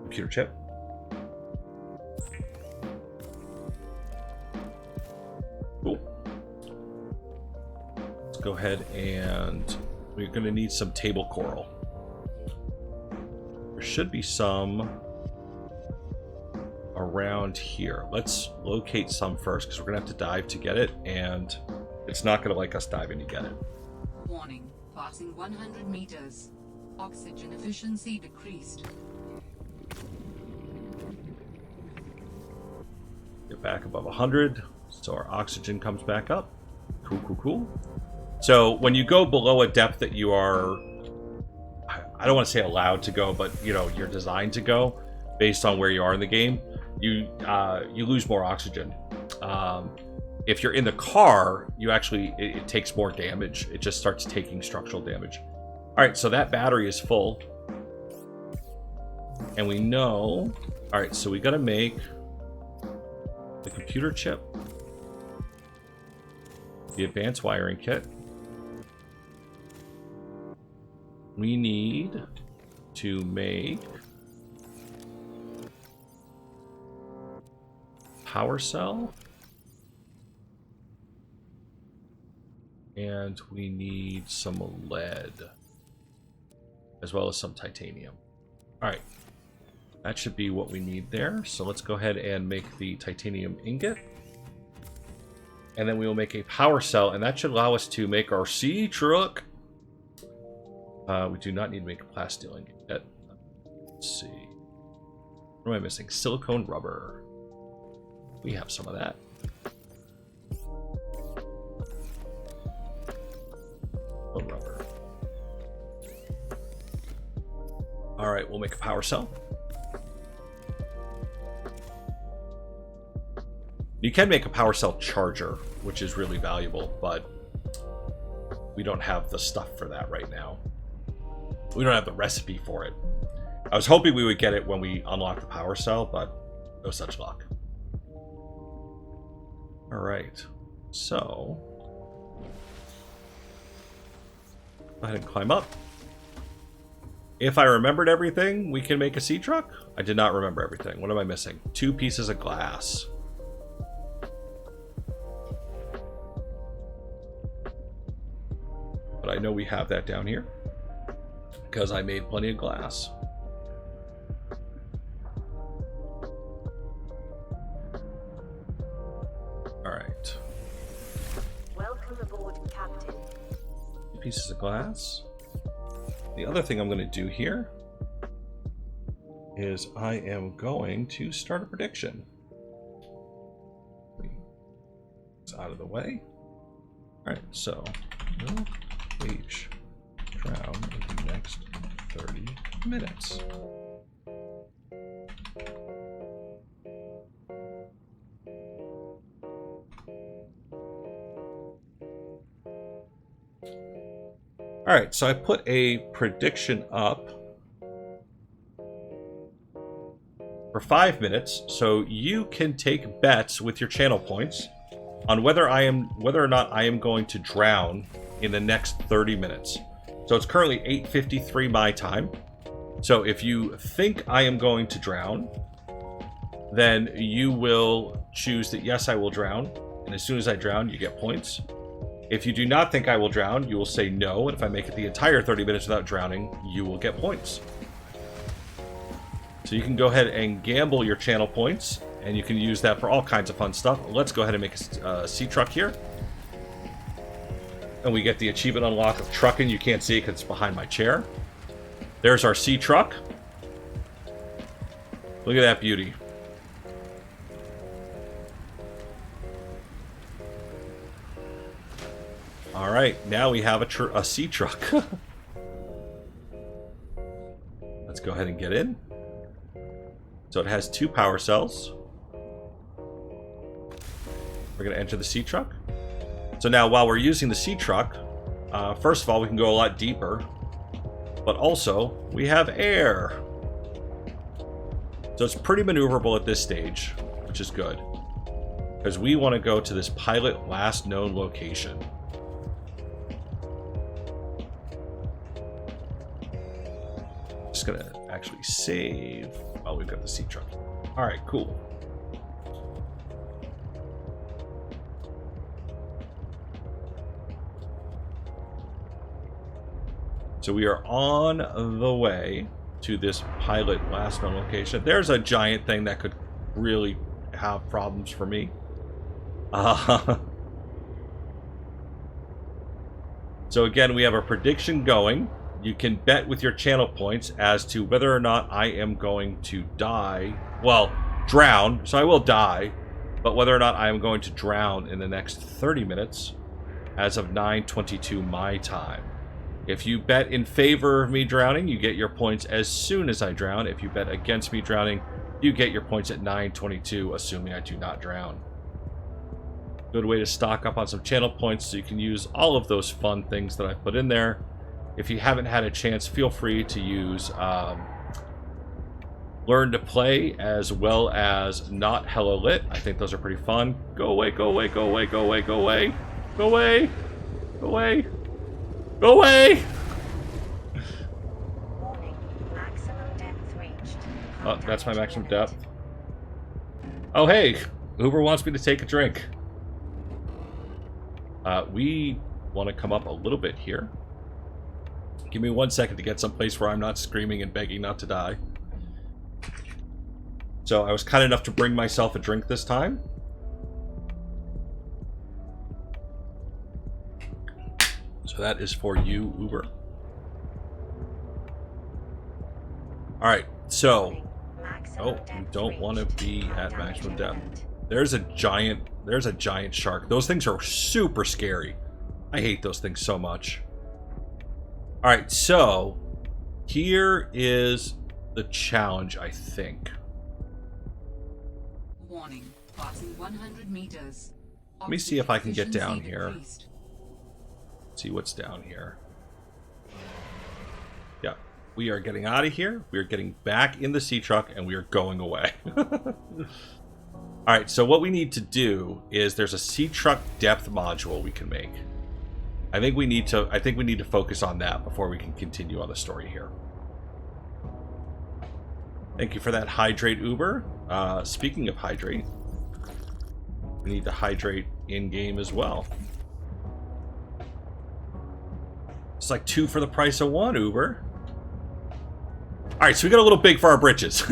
computer chip. Cool. Let's go ahead and we're going to need some table coral. There should be some around here. Let's locate some first because we're going to have to dive to get it, and it's not going to like us diving to get it. Warning, passing 100 meters. Oxygen efficiency decreased. Get back above 100, so our oxygen comes back up. Cool, cool, cool. So when you go below a depth that you are, I don't want to say allowed to go, but you know, you're designed to go based on where you are in the game, you lose more oxygen. If you're in the car, you actually, it takes more damage. It just starts taking structural damage. All right, so that battery is full. And we know, all right, so we got to make the computer chip, the advanced wiring kit. We need to make power cell. And we need some lead, as well as some titanium. All right, that should be what we need there. So let's go ahead and make the titanium ingot. And then we will make a power cell, and that should allow us to make our sea truck. We do not need to make a plasteel ingot yet. Let's see. What am I missing? Silicone rubber. We have some of that. Rubber. All right, we'll make a power cell. You can make a power cell charger, which is really valuable, but we don't have the stuff for that right now. We don't have the recipe for it. I was hoping we would get it when we unlock the power cell, but no such luck. All right, so go ahead and climb up. If I remembered everything, we can make a sea truck. I did not remember everything. What am I missing? 2 pieces of glass. But I know we have that down here because I made plenty of glass. All right. Welcome aboard, Captain. Pieces of glass. The other thing I'm going to do here is I am going to start a prediction. It's out of the way. All right, so will H drown in the next 30 minutes? All right, so I put a prediction up for 5 minutes, so you can take bets with your channel points on whether or not I am going to drown in the next 30 minutes. So it's currently 8:53 my time. So if you think I am going to drown, then you will choose that yes, I will drown, and as soon as I drown, you get points. If you do not think I will drown, you will say no, and if I make it the entire 30 minutes without drowning, you will get points. So you can go ahead and gamble your channel points, and you can use that for all kinds of fun stuff. Let's go ahead and make a sea truck here. And we get the achievement unlock of trucking. You can't see it because it's behind my chair. There's our sea truck. Look at that beauty. All right, now we have a sea truck. Let's go ahead and get in. So it has 2 power cells. We're going to enter the sea truck. So now while we're using the sea truck, first of all, we can go a lot deeper. But also, we have air. So it's pretty maneuverable at this stage, which is good. Because we want to go to this pilot last known location. Just gonna actually save while we've got the sea truck. All right, cool. So we are on the way to this pilot last known location. There's a giant thing that could really have problems for me. So again, we have a prediction going. You can bet with your channel points as to whether or not I am going to die. Well, drown, so I will die. But whether or not I am going to drown in the next 30 minutes as of 9:22 my time. If you bet in favor of me drowning, you get your points as soon as I drown. If you bet against me drowning, you get your points at 9:22, assuming I do not drown. Good way to stock up on some channel points so you can use all of those fun things that I put in there. If you haven't had a chance, feel free to use Learn to Play as well as Not Hella Lit. I think those are pretty fun. Go away, go away, go away, go away, go away. Go away. Go away. Go away! Warning, maximum depth reached. Oh, that's my maximum depth. Oh, hey! Uber wants me to take a drink. We want to come up a little bit here. Give me 1 second to get someplace where I'm not screaming and begging not to die. So I was kind enough to bring myself a drink this time. So that is for you, Uber. Alright, so... Oh, you don't want to be at maximum depth. There's a giant shark. Those things are super scary. I hate those things so much. Alright, so... Here is the challenge, I think. Warning, passing 100 meters. Let me see if I can get down Oxygen here. decreased. See what's down here. Yeah, we are getting out of here. We are getting back in the sea truck, and we are going away. All right, so what we need to do is there's a sea truck depth module we can make. I think we need to focus on that before we can continue on the story here. Thank you for that hydrate, Uber. Speaking of hydrate, we need to hydrate in game as well. It's like 2 for the price of 1, Uber. Alright, so we got a little big for our britches.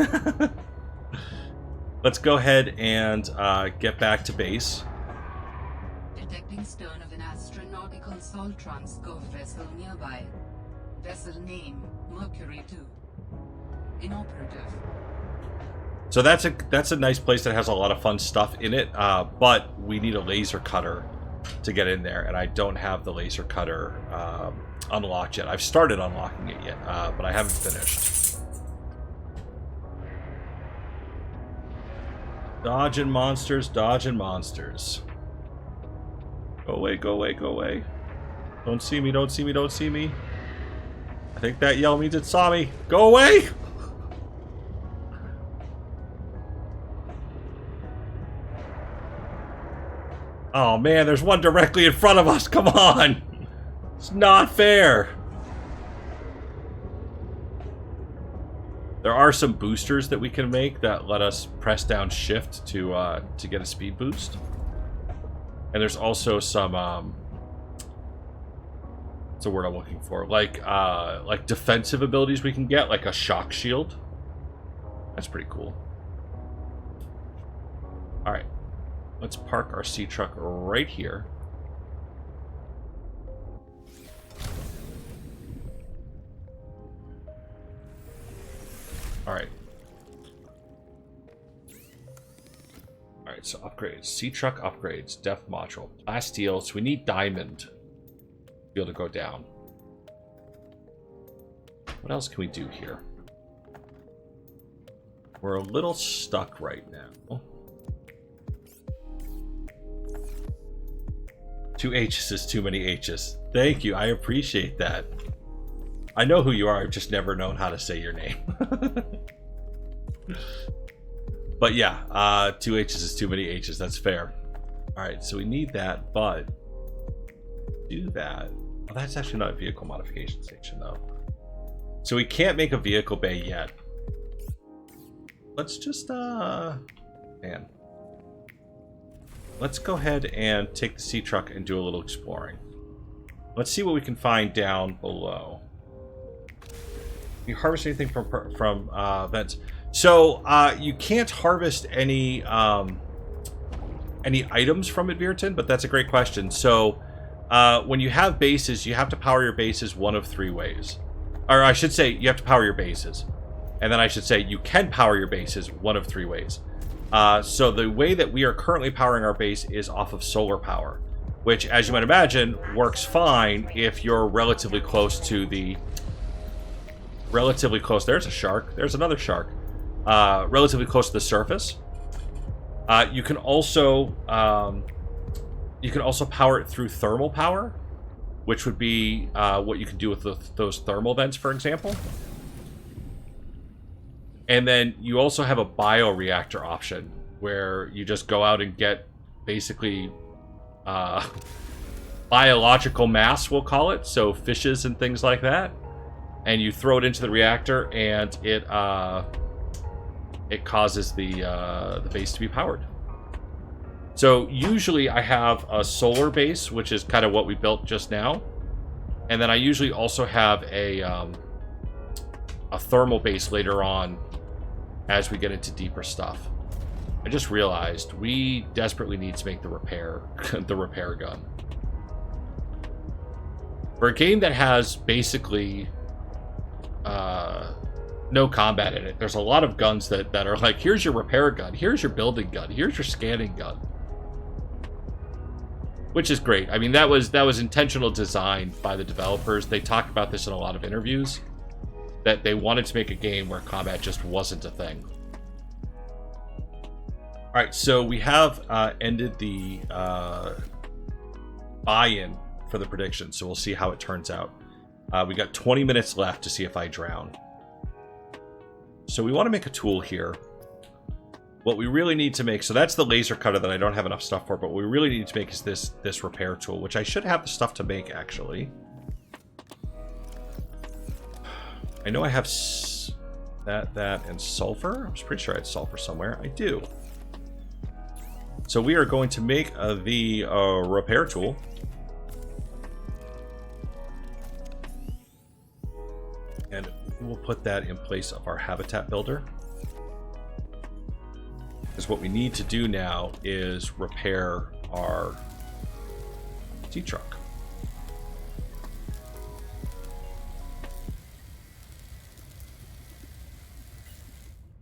Let's go ahead and get back to base. Detecting stern of an astronautical salt transco vessel nearby. Vessel name, Mercury 2. Inoperative. So that's a nice place that has a lot of fun stuff in it, but we need a laser cutter to get in there, and I don't have the laser cutter unlocked yet. I've started unlocking it yet, but I haven't finished. Dodging monsters, dodging monsters. Go away, go away, go away. Don't see me, don't see me, don't see me. I think that yell means it saw me. Go away! Oh man, there's one directly in front of us. Come on. It's not fair. There are some boosters that we can make that let us press down shift to get a speed boost. And there's also some what's the word I'm looking for? Like defensive abilities we can get, like a shock shield. That's pretty cool. All right. Let's park our sea truck right here. Alright. Alright, so upgrades. Sea truck upgrades. Depth module. Plasteel. So we need diamond to be able to go down. What else can we do here? We're a little stuck right now. 2 H's is too many H's. Thank you. I appreciate that. I know who you are. I've just never known how to say your name. But yeah, 2 H's is too many H's. That's fair. All right, so we need that, but do that. Oh, that's actually not a vehicle modification station, though. So we can't make a vehicle bay yet. Let's just, man. Let's go ahead and take the sea truck and do a little exploring. Let's see what we can find down below. You harvest anything from vents. So you can't harvest any items from it, Virton, but that's a great question. So when you have bases, you have to power your bases one of 3 ways. Or I should say, you have to power your bases. And then I should say, you can power your bases one of 3 ways. So the way that we are currently powering our base is off of solar power, which, as you might imagine, works fine if you're relatively close to the... There's a shark. There's another shark. Relatively close to the surface. You can also power it through thermal power, which would be what you can do with those thermal vents, for example. And then you also have a bioreactor option, where you just go out and get basically biological mass, we'll call it, so fishes and things like that, and you throw it into the reactor, and it causes the base to be powered. So usually I have a solar base, which is kind of what we built just now, and then I usually also have a thermal base later on as we get into deeper stuff. I just realized we desperately need to make the repair gun. For a game that has basically no combat in it, there's a lot of guns that are like, here's your repair gun, here's your building gun, here's your scanning gun. Which is great. I mean, that was intentional design by the developers. They talked about this in a lot of interviews, that they wanted to make a game where combat just wasn't a thing. Alright, so we have ended the buy-in for the prediction, so we'll see how it turns out. We got 20 minutes left to see if I drown. So we want to make a tool here. What we really need to make, so that's the laser cutter that I don't have enough stuff for, but what we really need to make is this repair tool, which I should have the stuff to make, actually. I know I have that, and sulfur. I was pretty sure I had sulfur somewhere. I do. So we are going to make the repair tool. And we'll put that in place of our habitat builder. Because what we need to do now is repair our sea truck.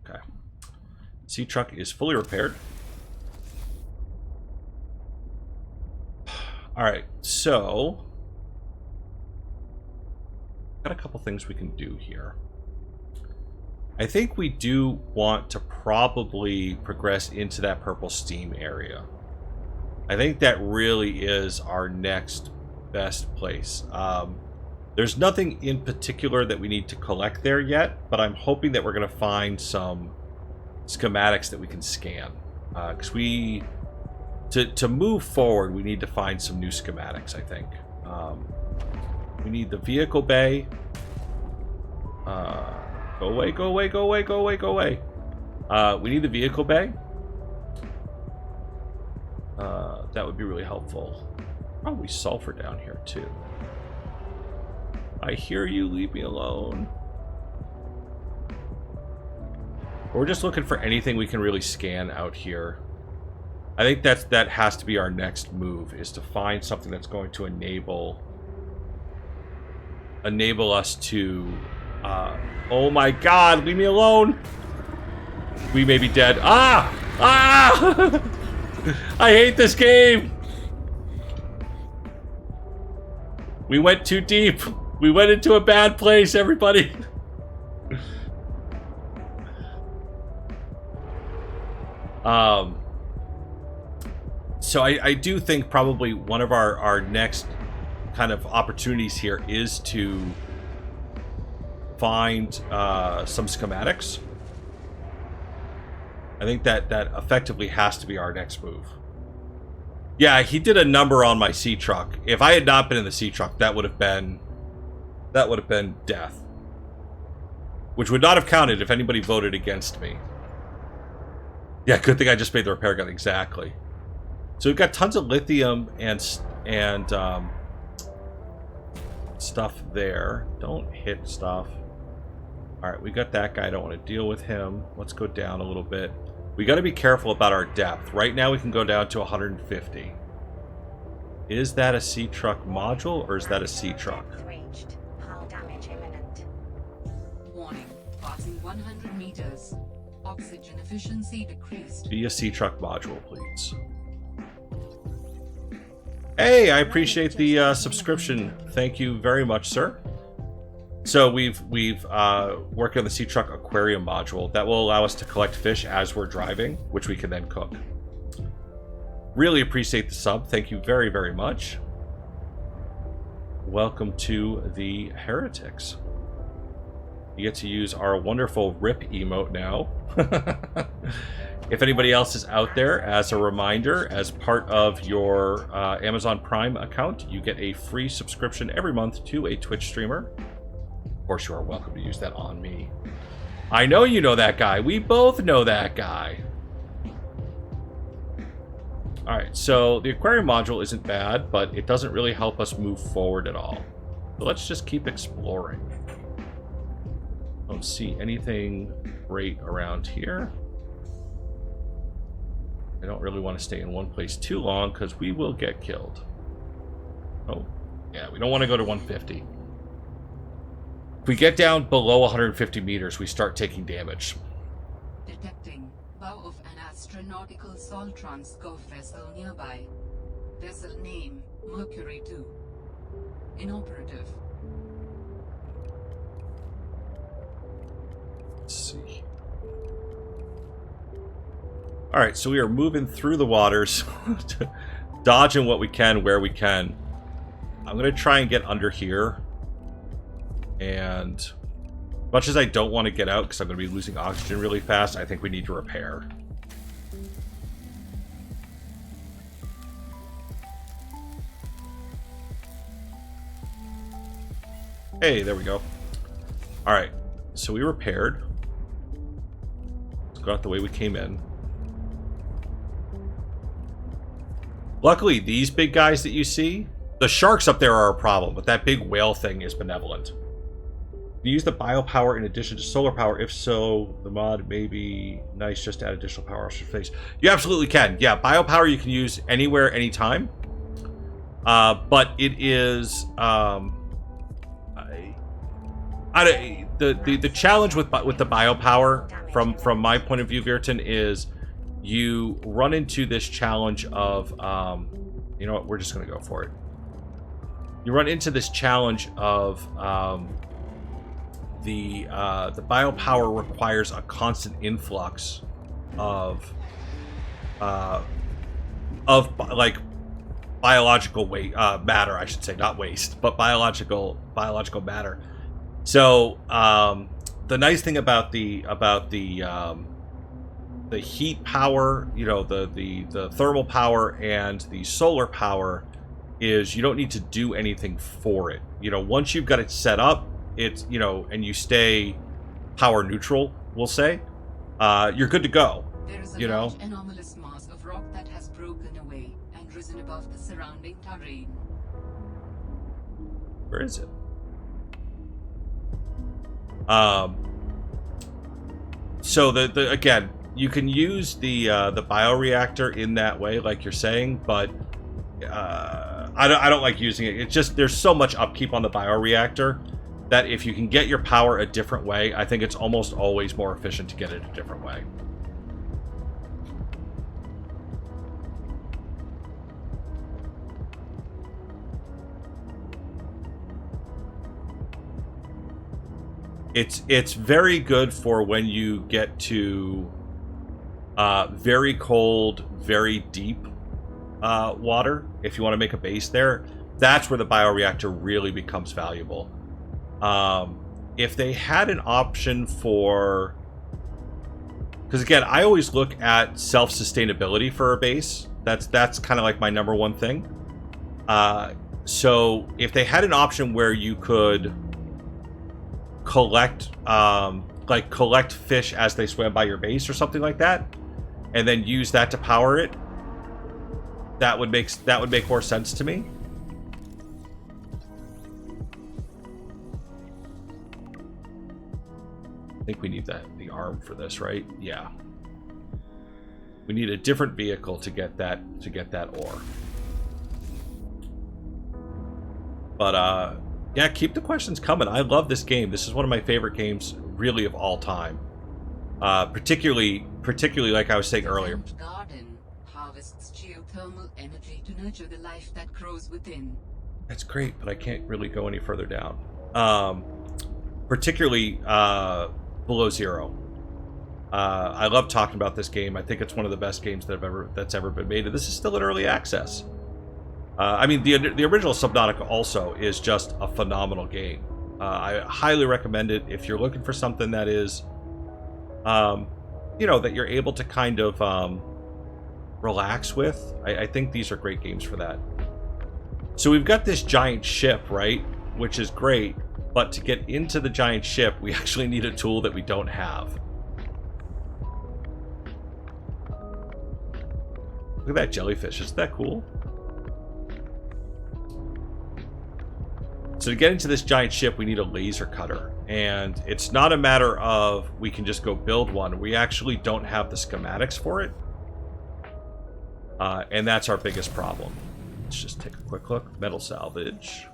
Okay. Sea truck is fully repaired. All right, so got a couple things we can do here. I think we do want to probably progress into that purple steam area. I think that really is our next best place. There's nothing in particular that we need to collect there yet, but I'm hoping that we're going to find some schematics that we can scan. Because to move forward, we need to find some new schematics, I think. We need the vehicle bay. Go away, go away, go away, go away, go away. We need the vehicle bay. That would be really helpful. Probably sulfur down here, too. I hear you, leave me alone. We're just looking for anything we can really scan out here. I think that has to be our next move, is to find something that's going to enable us to oh my god, leave me alone. We may be dead. Ah! I hate this game. We went too deep. We went into a bad place, everybody. So I do think probably one of our next kind of opportunities here is to find some schematics. I think that effectively has to be our next move. Yeah, he did a number on my sea truck. If I had not been in the sea truck, that would have been death. Which would not have counted if anybody voted against me. Yeah, good thing I just made the repair gun, exactly. So we've got tons of lithium and stuff there. Don't hit stuff. All right, we got that guy. I don't want to deal with him. Let's go down a little bit. We got to be careful about our depth. Right now we can go down to 150. Is that a sea truck module or is that a sea truck? Reached. Hull damage imminent. Warning. Passing 100 meters. Oxygen efficiency decreased. Be a sea truck module, please. Hey, I appreciate the subscription. Thank you very much, sir. So we've worked on the sea truck aquarium module that will allow us to collect fish as we're driving, which we can then cook. Really appreciate the sub. Thank you very, very much. Welcome to the Heretics. You get to use our wonderful RIP emote now. If anybody else is out there, as a reminder, as part of your Amazon Prime account, you get a free subscription every month to a Twitch streamer. Of course, you are welcome to use that on me. I know you know that guy. We both know that guy. Alright, so the aquarium module isn't bad, but it doesn't really help us move forward at all. So let's just keep exploring. Don't see anything great around here. I don't really want to stay in one place too long because we will get killed. Oh, yeah, we don't want to go to 150. If we get down below 150 meters, we start taking damage. Detecting bow of an astronautical Soltrons Gov vessel nearby. Vessel name Mercury 2. Inoperative. Let's see. Alright, so we are moving through the waters, dodging what we can where we can. I'm going to try and get under here. And much as I don't want to get out because I'm going to be losing oxygen really fast, I think we need to repair. Hey, there we go. Alright, so we repaired. Let's go out the way we came in. Luckily, these big guys that you see, the sharks up there are a problem, but that big whale thing is benevolent. You use the biopower in addition to solar power. If so, the mod may be nice just to add additional power off your face. You absolutely can. Yeah, biopower you can use anywhere, anytime. But it is the challenge with the biopower from my point of view, Virton, is you run into this challenge of you know what, we're just gonna go for it. You run into this challenge of the biopower requires a constant influx of like biological matter, I should say, not waste, but biological matter. So the nice thing about the heat power, you know, the thermal power and the solar power is you don't need to do anything for it. You know, once you've got it set up, it's, you know, and you stay power neutral, we'll say, you're good to go. There is a you know, large anomalous mass of rock that has broken away and risen above the surrounding terrain. where is it? So the again, you can use the bioreactor in that way, like you're saying, but I don't like using it. It's just there's so much upkeep on the bioreactor that if you can get your power a different way, I think it's almost always more efficient to get it a different way. It's very good for when you get to very cold, very deep water. If you want to make a base there, that's where the bioreactor really becomes valuable. If they had an option for, because again, I always look at self-sustainability for a base. That's kind of like my number one thing. So if they had an option where you could collect fish as they swam by your base or something like that, and then use that to power it, that would make more sense to me. think we need the arm for this, right? Yeah. We need a different vehicle to get that ore. But yeah, keep the questions coming. I love this game. This is one of my favorite games, really, of all time. Particularly like I was saying earlier. The garden harvests geothermal energy to nurture the life that grows within. That's great, but I can't really go any further down. Particularly Below Zero. I love talking about this game. I think it's one of the best games that's ever been made, and this is still in early access. I mean, the original Subnautica also is just a phenomenal game. I highly recommend it if you're looking for something that is, you know, that you're able to kind of relax with. I think these are great games for that. So we've got this giant ship, right? Which is great, but to get into the giant ship, we actually need a tool that we don't have. Look at that jellyfish. Isn't that cool? So to get into this giant ship, we need a laser cutter. And it's not a matter of we can just go build one. We actually don't have the schematics for it. And that's our biggest problem. Let's just take a quick look. Metal salvage.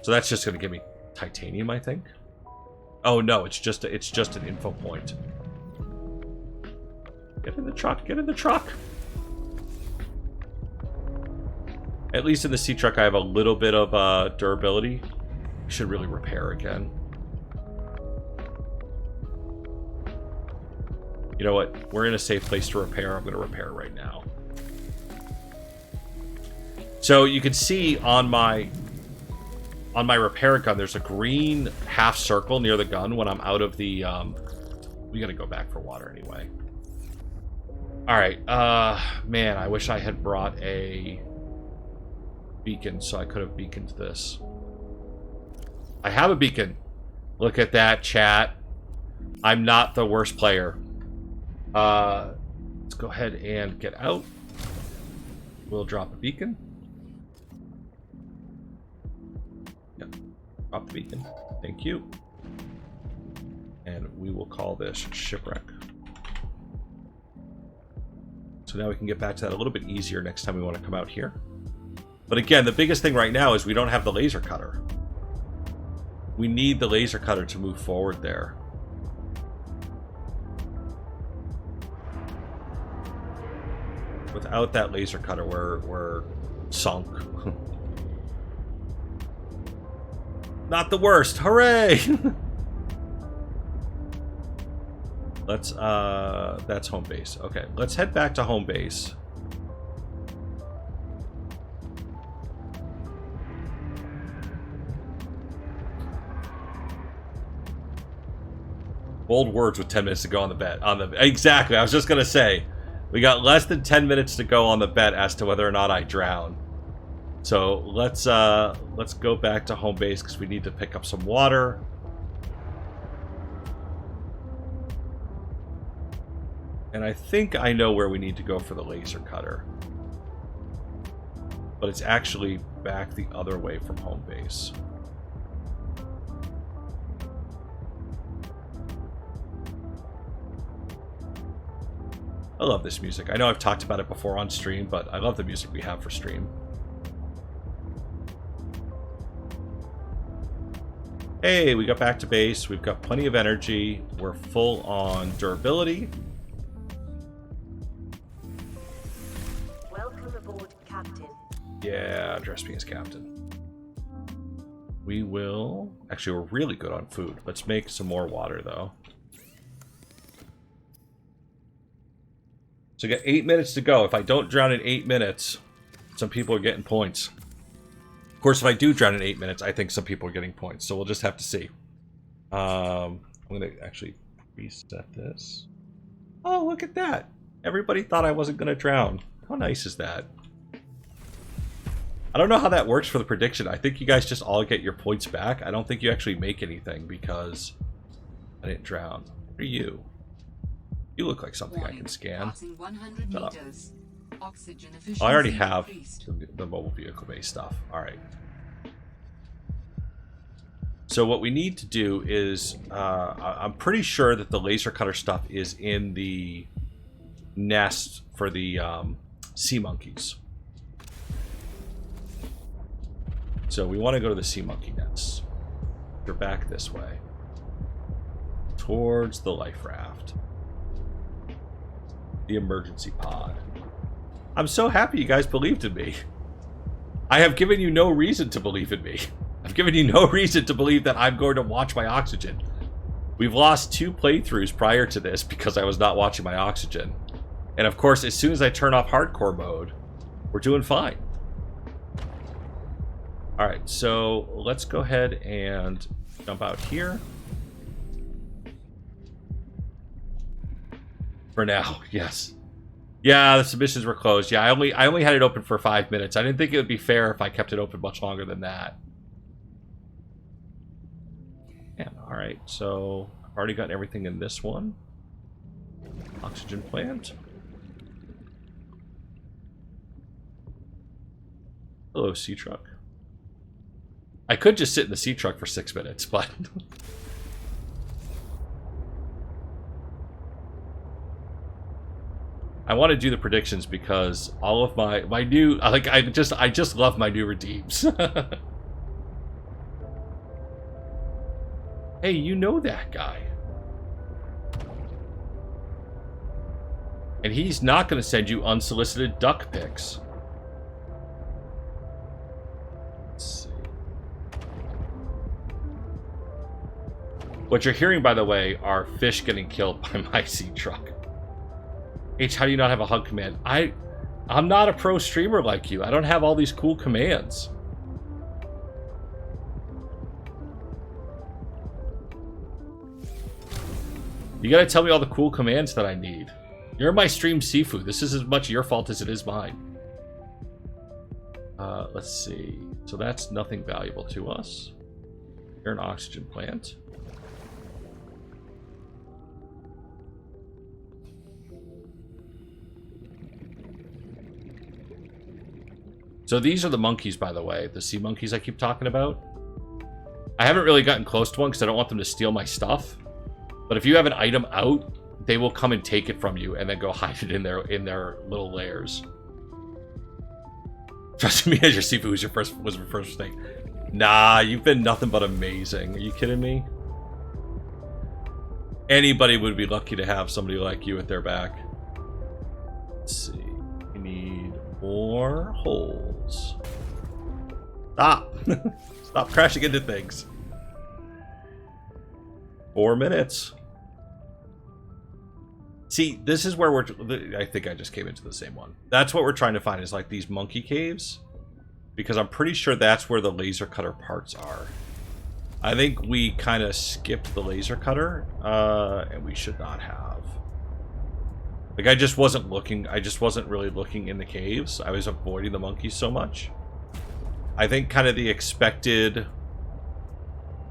So that's just going to give me titanium, I think. Oh no, it's just an info point. Get in the truck. Get in the truck. At least in the sea truck, I have a little bit of durability. Should really repair again. You know what? We're in a safe place to repair. I'm going to repair right now. So you can see on my repair gun, there's a green half circle near the gun when I'm out of the... we got to go back for water anyway. All right. Man, I wish I had brought a beacon so I could have beaconed this. I have a beacon. Look at that, chat. I'm not the worst player. Let's go ahead and get out. We'll drop a beacon. Yep. Drop the beacon. Thank you. And we will call this shipwreck. So now we can get back to that a little bit easier next time we want to come out here. But again, the biggest thing right now is we don't have the laser cutter. We need the laser cutter to move forward there. Without that laser cutter, we're sunk. Not the worst. Hooray! That's home base. Okay, let's head back to home base. Bold words with 10 minutes to go on the bet. Exactly. I was just gonna say, we got less than 10 minutes to go on the bet as to whether or not I drown. So let's go back to home base because we need to pick up some water. And I think I know where we need to go for the laser cutter. But it's actually back the other way from home base. I love this music. I know I've talked about it before on stream, but I love the music we have for stream. Hey, we got back to base. We've got plenty of energy. We're full on durability. Welcome aboard, Captain. Yeah, address me as captain. We will... Actually, we're really good on food. Let's make some more water, though. So we got 8 minutes to go. If I don't drown in 8 minutes, some people are getting points. Of course, if I do drown in 8 minutes, I think some people are getting points. So we'll just have to see. I'm going to actually reset this. Oh, look at that. Everybody thought I wasn't going to drown. How nice is that? I don't know how that works for the prediction. I think you guys just all get your points back. I don't think you actually make anything because I didn't drown. What are you? You look like something I can scan. Shut up. Oh, I already have the mobile vehicle based stuff. Alright. So what we need to do is, I'm pretty sure that the laser cutter stuff is in the nest for the sea monkeys. So we want to go to the sea monkey nest. You're back this way. Towards the life raft. The emergency pod. I'm so happy you guys believed in me. I have given you no reason to believe in me. I've given you no reason to believe that I'm going to watch my oxygen. We've lost 2 playthroughs prior to this because I was not watching my oxygen. And of course, as soon as I turn off hardcore mode, we're doing fine. Alright, so let's go ahead and jump out here. For now, yes. Yeah, the submissions were closed. Yeah, I only had it open for 5 minutes. I didn't think it would be fair if I kept it open much longer than that. Yeah, alright, so I've already got everything in this one. Oxygen plant. Hello, sea truck. I could just sit in the sea truck for 6 minutes, but I want to do the predictions because all of my new, like, I just love my new redeems. Hey, you know that guy. And he's not going to send you unsolicited duck pics. Let's see. What you're hearing, by the way, are fish getting killed by my sea truck. H, how do you not have a hug command? I'm not a pro streamer like you. I don't have all these cool commands. You gotta tell me all the cool commands that I need. You're my stream seafood. This is as much your fault as it is mine. Let's see. So that's nothing valuable to us. You're an oxygen plant. So these are the monkeys, by the way. The sea monkeys I keep talking about. I haven't really gotten close to one because I don't want them to steal my stuff. But if you have an item out, they will come and take it from you and then go hide it in their little lairs. Trust me as your seafood was your first thing. Nah, you've been nothing but amazing. Are you kidding me? Anybody would be lucky to have somebody like you at their back. Let's see. We need more holes. Stop. Stop crashing into things. 4 minutes. See, this is where I think I just came into the same one. That's what we're trying to find, is like these monkey caves. Because I'm pretty sure that's where the laser cutter parts are. I think we kind of skipped the laser cutter, and we should not have. Like, I just wasn't looking, I just wasn't really looking in the caves. I was avoiding the monkeys so much. I think kind of the expected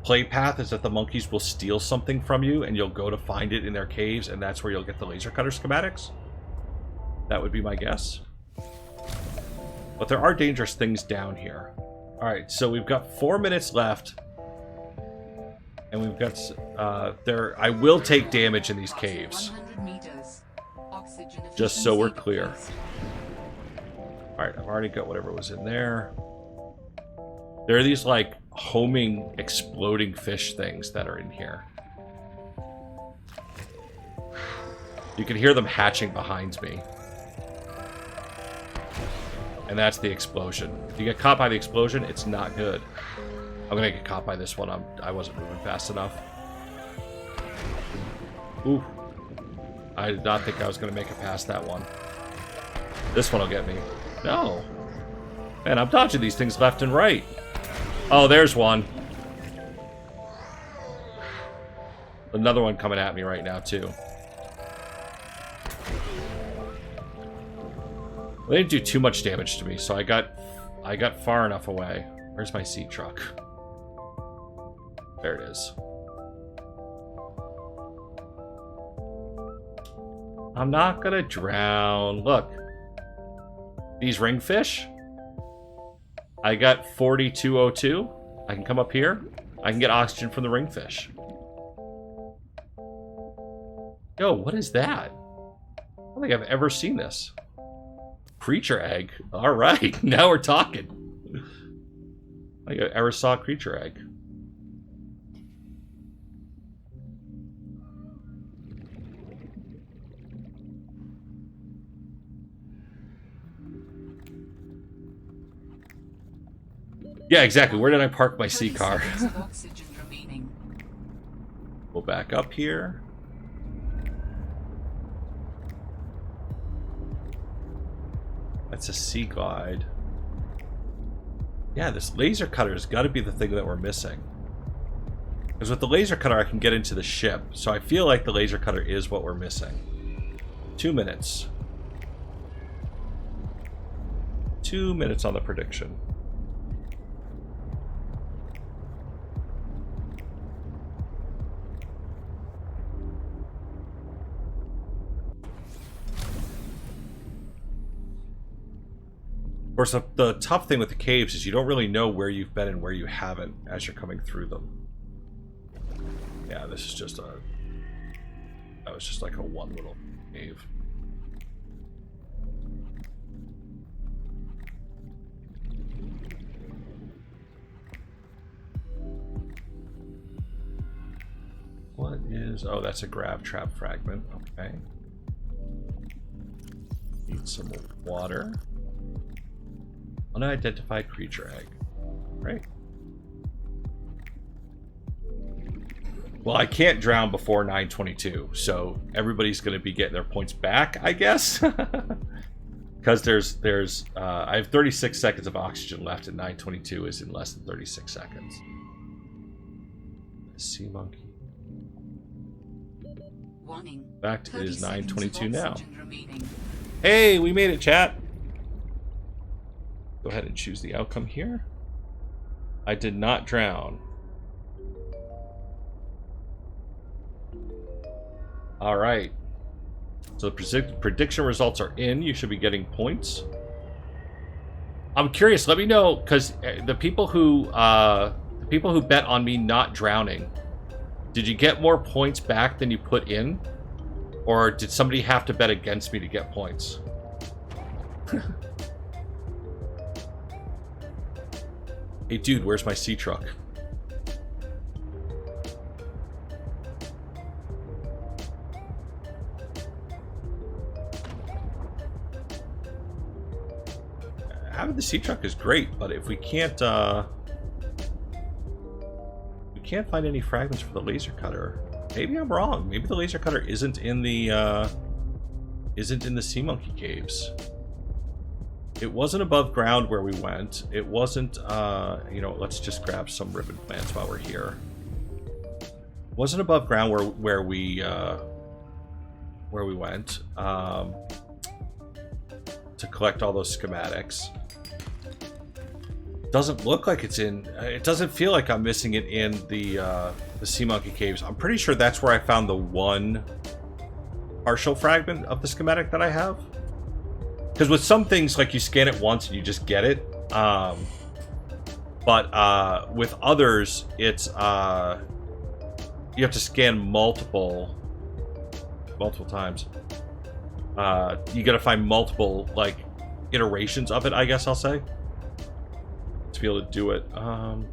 play path is that the monkeys will steal something from you and you'll go to find it in their caves, and that's where you'll get the laser cutter schematics. That would be my guess. But there are dangerous things down here. Alright, so we've got 4 minutes left. And we've got I will take damage in these caves. Just so we're clear. Alright, I've already got whatever was in there. There are these like homing, exploding fish things that are in here. You can hear them hatching behind me. And that's the explosion. If you get caught by the explosion, it's not good. I'm gonna get caught by this one. I wasn't moving fast enough. Ooh. I did not think I was gonna make it past that one. This one will get me. No. Man, I'm dodging these things left and right. Oh, there's one. Another one coming at me right now, too. They didn't do too much damage to me, so I got far enough away. Where's my sea truck? There it is. I'm not gonna drown. Look. These ringfish. I got 4202. I can come up here. I can get oxygen from the ringfish. Yo, what is that? I don't think I've ever seen this. Creature egg. All right, now we're talking. I think I ever saw a creature egg. Yeah, exactly. Where did I park my sea car? We'll back up here. That's a sea glide. Yeah, this laser cutter has got to be the thing that we're missing. Because with the laser cutter, I can get into the ship. So I feel like the laser cutter is what we're missing. 2 minutes. 2 minutes on the prediction. Of course, the tough thing with the caves is you don't really know where you've been and where you haven't as you're coming through them. Yeah, this is just a... That was just like a one little cave. What is... Oh, that's a grab trap fragment. Okay. Need some more water. Unidentified creature egg. Right. Well, I can't drown before 9:22, so everybody's going to be getting their points back, I guess. Because I have 36 seconds of oxygen left, and 9:22 is in less than 36 seconds. Sea monkey. Warning. In fact, it is 9:22 now. Remaining. Hey, we made it, chat. Go ahead and choose the outcome here. I did not drown. All right. So the prediction results are in. You should be getting points. I'm curious. Let me know, because the people who bet on me not drowning, did you get more points back than you put in, or did somebody have to bet against me to get points? Hey dude, where's my sea truck? Having the sea truck is great, but if we can't find any fragments for the laser cutter, maybe I'm wrong. Maybe the laser cutter isn't in the sea monkey caves. It wasn't above ground where we went. It wasn't, you know, let's just grab some ribbon plants while we're here. It wasn't above ground where we went to collect all those schematics. Doesn't look like it's in. It doesn't feel like I'm missing it in the sea monkey caves. I'm pretty sure that's where I found the one partial fragment of the schematic that I have. Because with some things, like, you scan it once and you just get it. But with others, it's you have to scan multiple times. You got to find multiple, like, iterations of it, I guess I'll say, to be able to do it. Something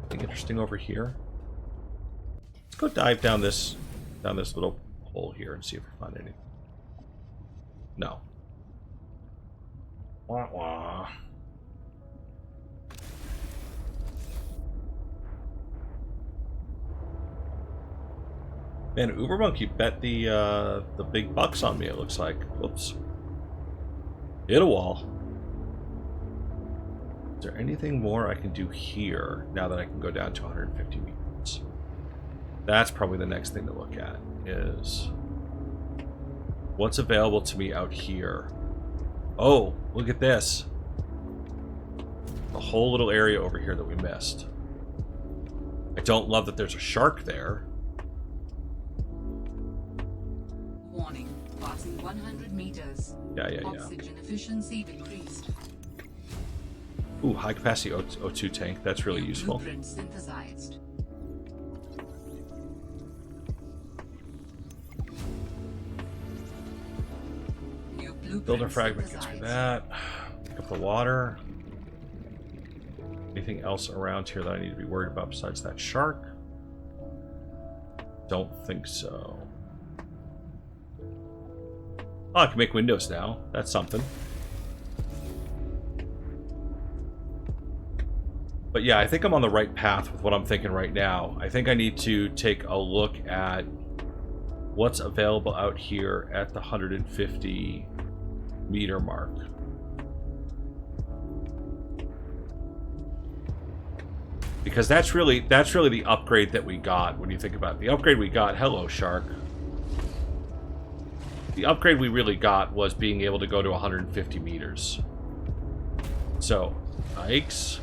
interesting over here. Let's go dive down this little hole here and see if we find anything. No. Wah wah. Man, Uber Monkey bet the big bucks on me, it looks like. Whoops. Hit a wall. Is there anything more I can do here now that I can go down to 150 meters? That's probably the next thing to look at, is what's available to me out here. Oh, look at this. The whole little area over here that we missed. I don't love that there's a shark there. Warning, passing 100 meters. Yeah. Oxygen efficiency decreased. Ooh, high capacity O2 tank. That's really useful. Blueprint synthesized. New blueprint Builder fragment gets me synthesized. that. Pick up the water. Anything else around here that I need to be worried about besides that shark? Don't think so. Oh, I can make windows now. That's something. But yeah, I think I'm on the right path with what I'm thinking right now. I think I need to take a look at what's available out here at the 150 meter mark. Because that's really the upgrade that we got when you think about it. The upgrade we got, hello shark. The upgrade we really got was being able to go to 150 meters. So, yikes.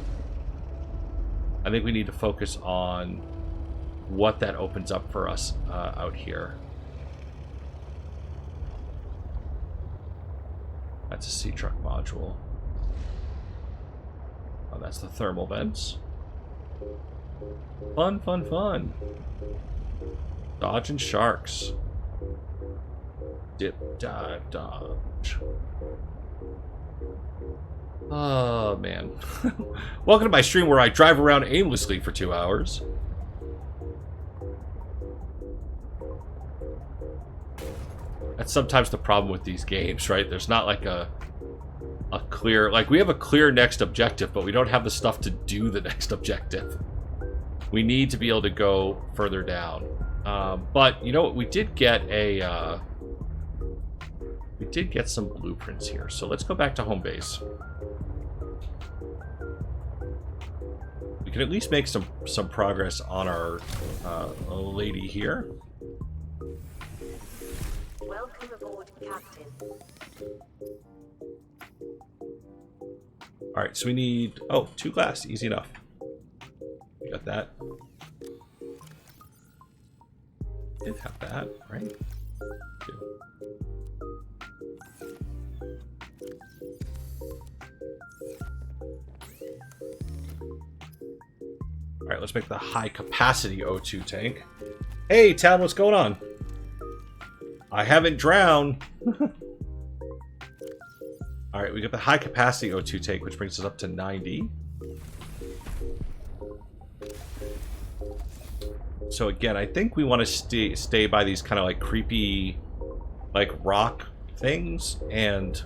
I think we need to focus on what that opens up for us out here. That's a sea truck module. Oh, that's the thermal vents. Fun, fun, fun. Dodging sharks. Dip, dive, dodge. Oh, man. Welcome to my stream where I drive around aimlessly for 2 hours. That's sometimes the problem with these games, right? There's not like a clear... Like, we have a clear next objective, but we don't have the stuff to do the next objective. We need to be able to go further down. But, you know what? We did get a... we did get some blueprints here. So let's go back to home base. We can at least make some progress on our lady here. Welcome aboard, Captain. All right, so we need 2 glass, easy enough. We got that. Did have that, right? 2. All right, let's make the high capacity O2 tank. Hey, Tad, what's going on? I haven't drowned. All right, we got the high capacity O2 tank, which brings us up to 90. So again, I think we want to stay by these kind of like creepy, like rock things and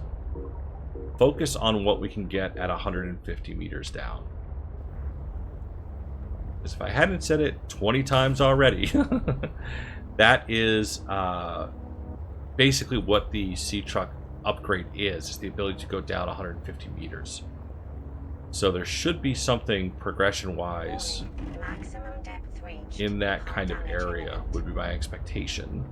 focus on what we can get at 150 meters down. Because if I hadn't said it 20 times already, that is basically what the sea truck upgrade is the ability to go down 150 meters. So there should be something progression-wise Maximum depth reached. in that kind of area, would be my expectation.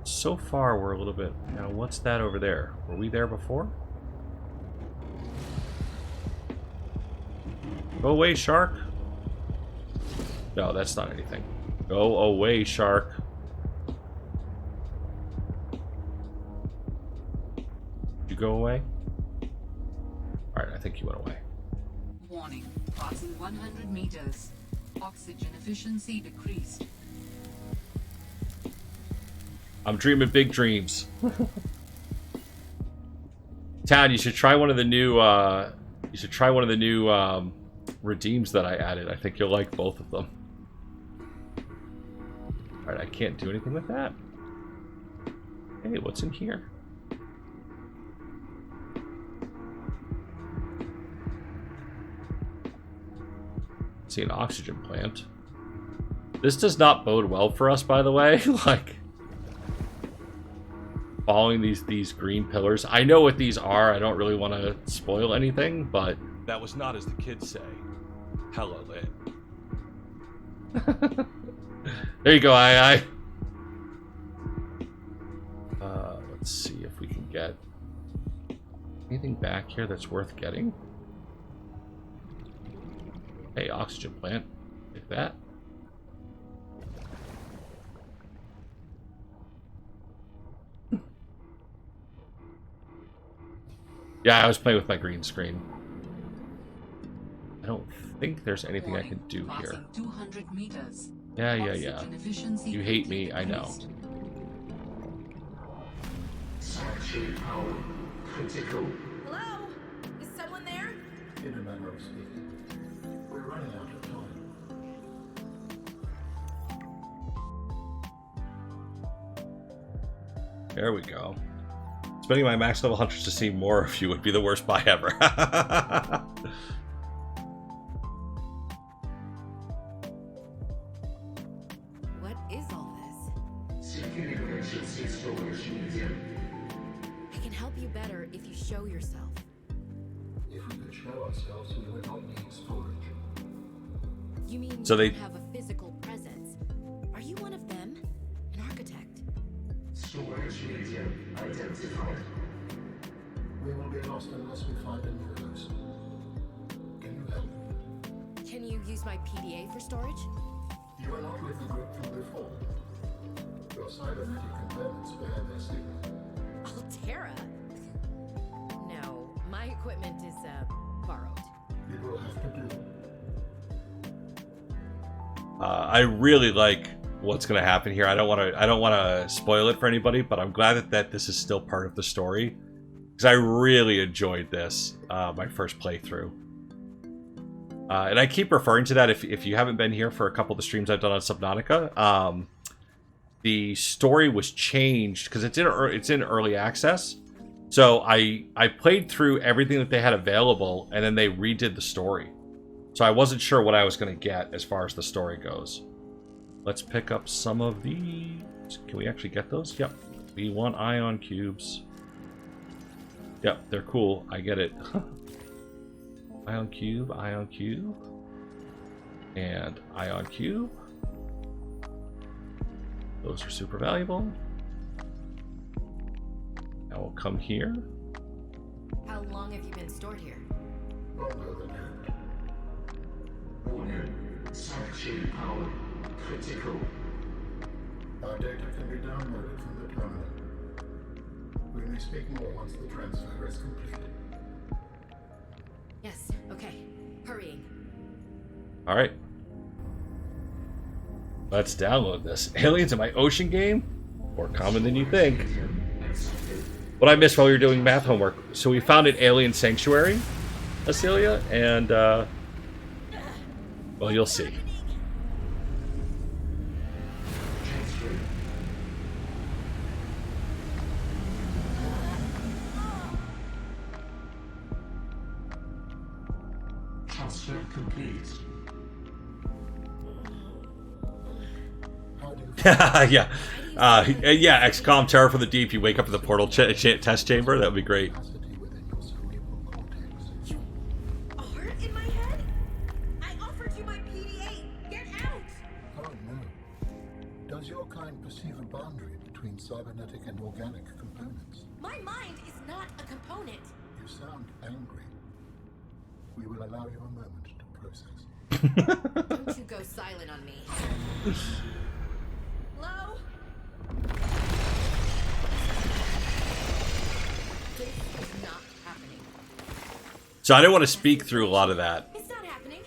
So far, we're a little bit... Now, what's that over there? Were we there before? Go away, shark. No, that's not anything. Go away, shark. Did you go away? Alright, I think you went away. Warning. Passing 100 meters. Oxygen efficiency decreased. I'm dreaming big dreams. Tad, you should try one of the new redeems that I added. I think you'll like both of them. Alright, I can't do anything with that. Hey, what's in here? See an oxygen plant. This does not bode well for us, by the way. Like, following these green pillars. I know what these are. I don't really want to spoil anything, but That was not as the kids say. Hella lit. there you go, I. Let's see if we can get anything back here that's worth getting. Hey, oxygen plant. Take that. Yeah, I was playing with my green screen. I don't think there's anything I can do here. Passing 200 meters. Yeah. Oxygen efficiency You hate me, I know. increased. Hello? Is someone there? In a manner of speaking, we're running out of time. There we go. Spending my max level hunters to see more of you would be the worst buy ever. What is all this? I can help you better if you show yourself. If we could show ourselves, we would not need storage. You mean So you they- don't have a physical presence? Are you one of them? An architect? Storage medium identified. We will be lost unless we find a new host. Can you help? Can you use my PDA for storage? You are not with the group from before. Your cybernetic components bear their signal. Altera? No, my equipment is, borrowed. It will have to do. I really like what's going to happen here. I don't want to spoil it for anybody, but I'm glad that this is still part of the story because I really enjoyed this my first playthrough. And I keep referring to that if you haven't been here for a couple of the streams I've done on Subnautica. The story was changed because it's in early access. So I played through everything that they had available, and then they redid the story. So I wasn't sure what I was going to get as far as the story goes. Let's pick up some of these. Can we actually get those? Yep. We want ion cubes. Yep, they're cool. I get it. Ion cube, and ion cube. Those are super valuable. Now we'll come here. How long have you been stored here? Longer than hoped. Our data can be downloaded from the terminal. We may speak more once the transfer is complete. Yes, okay. Hurrying. All right. Let's download this. Aliens in my ocean game? More common than you think. What I missed while we were doing math homework. So we found an alien sanctuary, Acelia, and, well, you'll see. Transfer complete. How do you Yeah. Yeah, XCOM Terror for the Deep. You wake up in the portal test chamber. That would be great. capacity within your cerebral cortex? A heart in my head? I offered you my PDA! Get out! Oh no. Does your kind perceive a boundary between cybernetic and organic components? My mind is not a component. You sound angry. We will allow you a moment to process. Don't you go silent on me. Hello? This is not happening. So I didn't want to speak through a lot of that. It's not happening.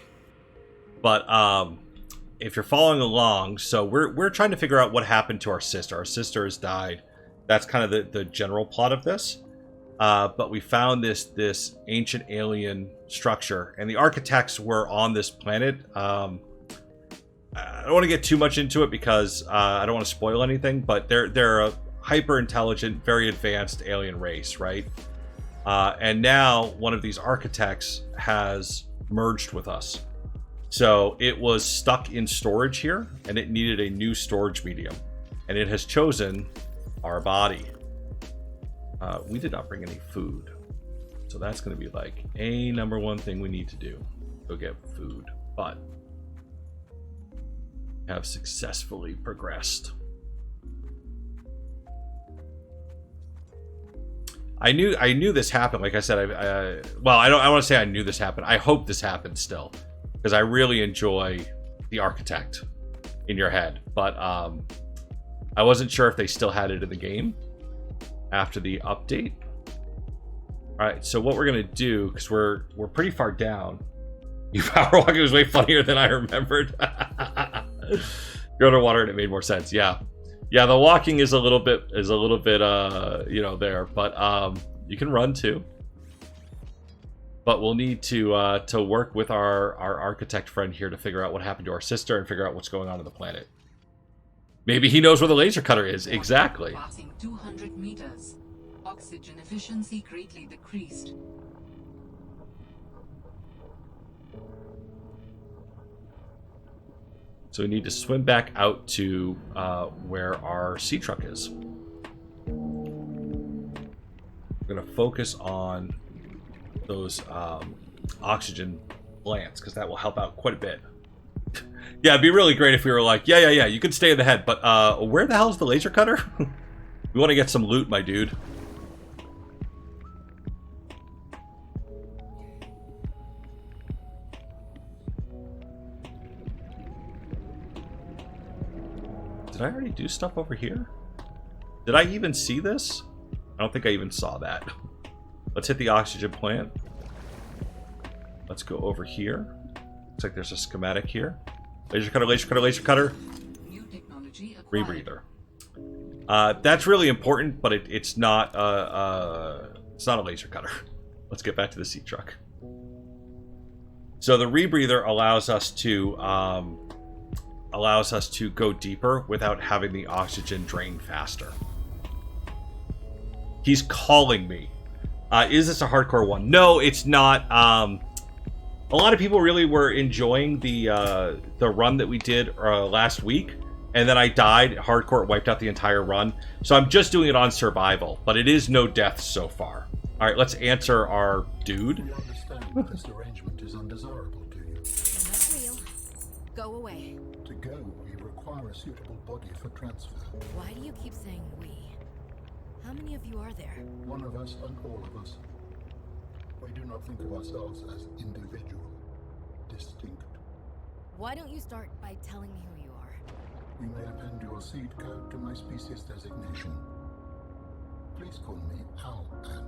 But if you're following along, so we're trying to figure out what happened to our sister. Our sister has died. That's kind of the general plot of this. But we found this ancient alien structure, and the architects were on this planet. I don't want to get too much into it because I don't want to spoil anything. But they're a hyper intelligent, very advanced alien race, right? And now one of these architects has merged with us. So it was stuck in storage here, and it needed a new storage medium, and it has chosen our body. We did not bring any food, so that's going to be like a number one thing we need to do. Go get food, but have successfully progressed. I knew this happened. Like I said, well, I want to say I knew this happened. I hope this happens still, because I really enjoy the architect in your head. But I wasn't sure if they still had it in the game after the update. All All right, so what we're gonna do, because we're pretty far down. You power walking was way funnier than I remembered. Go underwater and it made more sense. Yeah, the walking is a little bit you know, there, but you can run too. But we'll need to work with our architect friend here to figure out what happened to our sister and figure out what's going on the planet. Maybe he knows where the laser cutter is. Exactly. Passing 200 meters. Oxygen efficiency greatly decreased. So we need to swim back out to where our sea truck is. We're going to focus on those oxygen plants because that will help out quite a bit. Yeah, it'd be really great if we were like, yeah, you can stay in the head, but where the hell is the laser cutter? We want to get some loot, my dude. Did I already do stuff over here? Did I even see this? I don't think I even saw that. Let's hit the oxygen plant. Let's go over here. Looks like there's a schematic here. Laser cutter, laser cutter, laser cutter. New technology acquired. Rebreather. That's really important, but it's not a laser cutter. Let's get back to the sea truck. So the rebreather allows us to go deeper without having the oxygen drain faster. He's calling me. Is this a hardcore one? No, it's not. A lot of people really were enjoying the run that we did last week, and then I died. Hardcore wiped out the entire run, so I'm just doing it on survival. But it is no deaths so far. All right, let's answer our dude. We understand that this arrangement is undesirable to you. That's real. Go away. To go, we require a suitable body for transfer. Why do you keep saying we? How many of you are there? One of us and all of us. We do not think of ourselves as individual, distinct. Why don't you start by telling me who you are? You may append your seed code to my species designation. Please call me Al-An.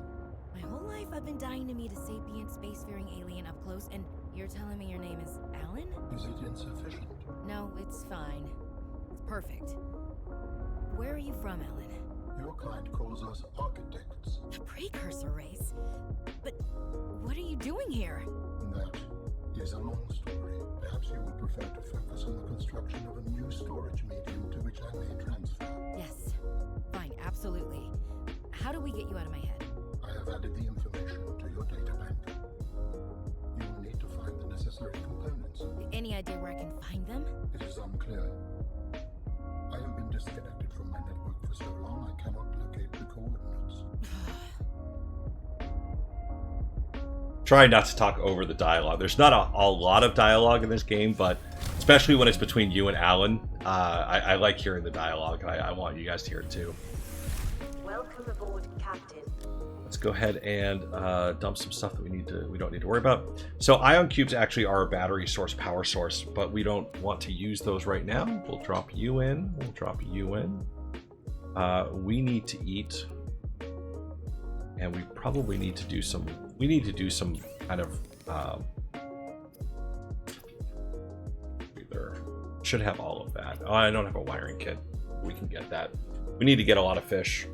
My whole life I've been dying to meet a sapient spacefaring alien up close, and you're telling me your name is Alan? Is it insufficient? No, it's fine. It's perfect. Where are you from, Alan? Your kind calls us architects. The precursor race? But what are you doing here? That is a long story. Perhaps you would prefer to focus on the construction of a new storage medium to which I may transfer. Yes. Fine, absolutely. How do we get you out of my head? I have added the information to your data bank. You will need to find the necessary components. Any idea where I can find them? It is unclear. I have been disconnected from my network for so long I cannot locate the coordinates. Try not to talk over the dialogue. There's not a lot of dialogue in this game, but especially when it's between you and Alan, I like hearing the dialogue, and I want you guys to hear it too. Welcome aboard, Captain. Let's go ahead and dump some stuff that we don't need to worry about. So ion cubes actually are a battery source, power source, but we don't want to use those right now. We'll drop you in. We'll drop you in. We need to eat, and we probably need to do some. We need to do some kind of. Either should have all of that. Oh, I don't have a wiring kit. We can get that. We need to get a lot of fish.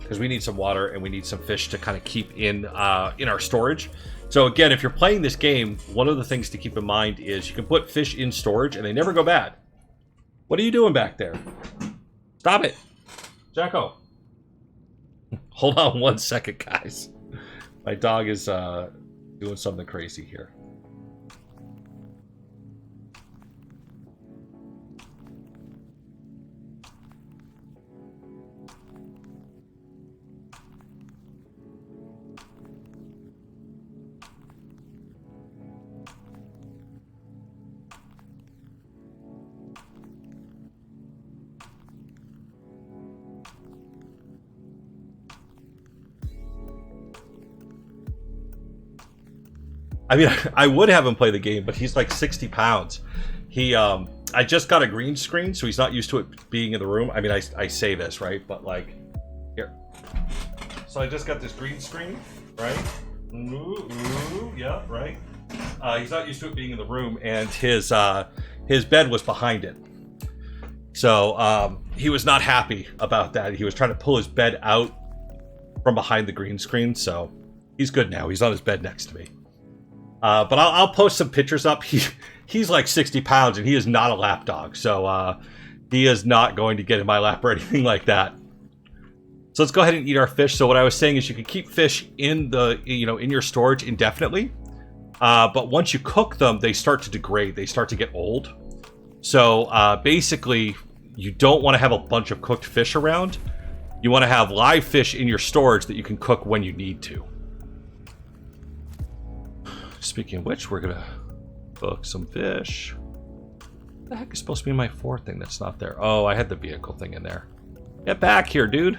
Because we need some water and we need some fish to kind of keep in our storage. So again, if you're playing this game, one of the things to keep in mind is you can put fish in storage and they never go bad. What are you doing back there? Stop it, Jacko. Hold on 1 second, guys. My dog is doing something crazy here. I mean, I would have him play the game, but he's like 60 pounds. He, I just got a green screen, so he's not used to it being in the room. I mean, I say this, right? But like, So I just got this green screen, right? Ooh, yeah, right. He's not used to it being in the room, and his bed was behind it. So he was not happy about that. He was trying to pull his bed out from behind the green screen. So he's good now. He's on his bed next to me. But I'll post some pictures up. He's like 60 pounds, and he is not a lap dog. So he is not going to get in my lap or anything like that. So let's go ahead and eat our fish. So what I was saying is you can keep fish in the in your storage indefinitely. But once you cook them, they start to degrade. They start to get old. So basically, you don't want to have a bunch of cooked fish around. You want to have live fish in your storage that you can cook when you need to. Speaking of which, we're going to cook some fish. What the heck is supposed to be my 4 thing that's not there? Oh, I had the vehicle thing in there. Get back here, dude.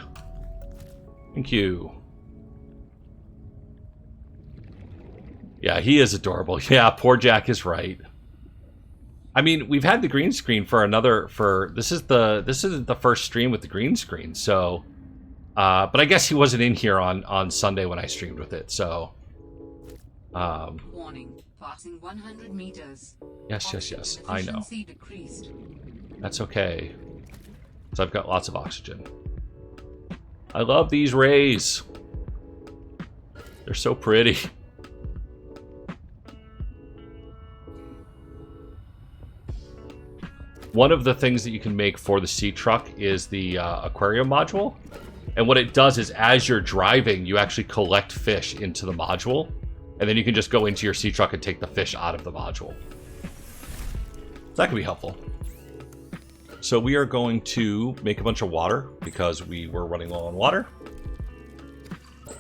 Thank you. Yeah, he is adorable. Yeah, poor Jack is right. I mean, we've had the green screen this isn't the first stream with the green screen, so but I guess he wasn't in here on Sunday when I streamed with it, so Warning, passing 100 meters. yes, I know. Efficiency decreased. That's okay. So I've got lots of oxygen. I love these rays. They're so pretty. One of the things that you can make for the sea truck is the aquarium module. And what it does is as you're driving, you actually collect fish into the module. And then you can just go into your sea truck and take the fish out of the module. So that can be helpful. So we are going to make a bunch of water because we were running low on water.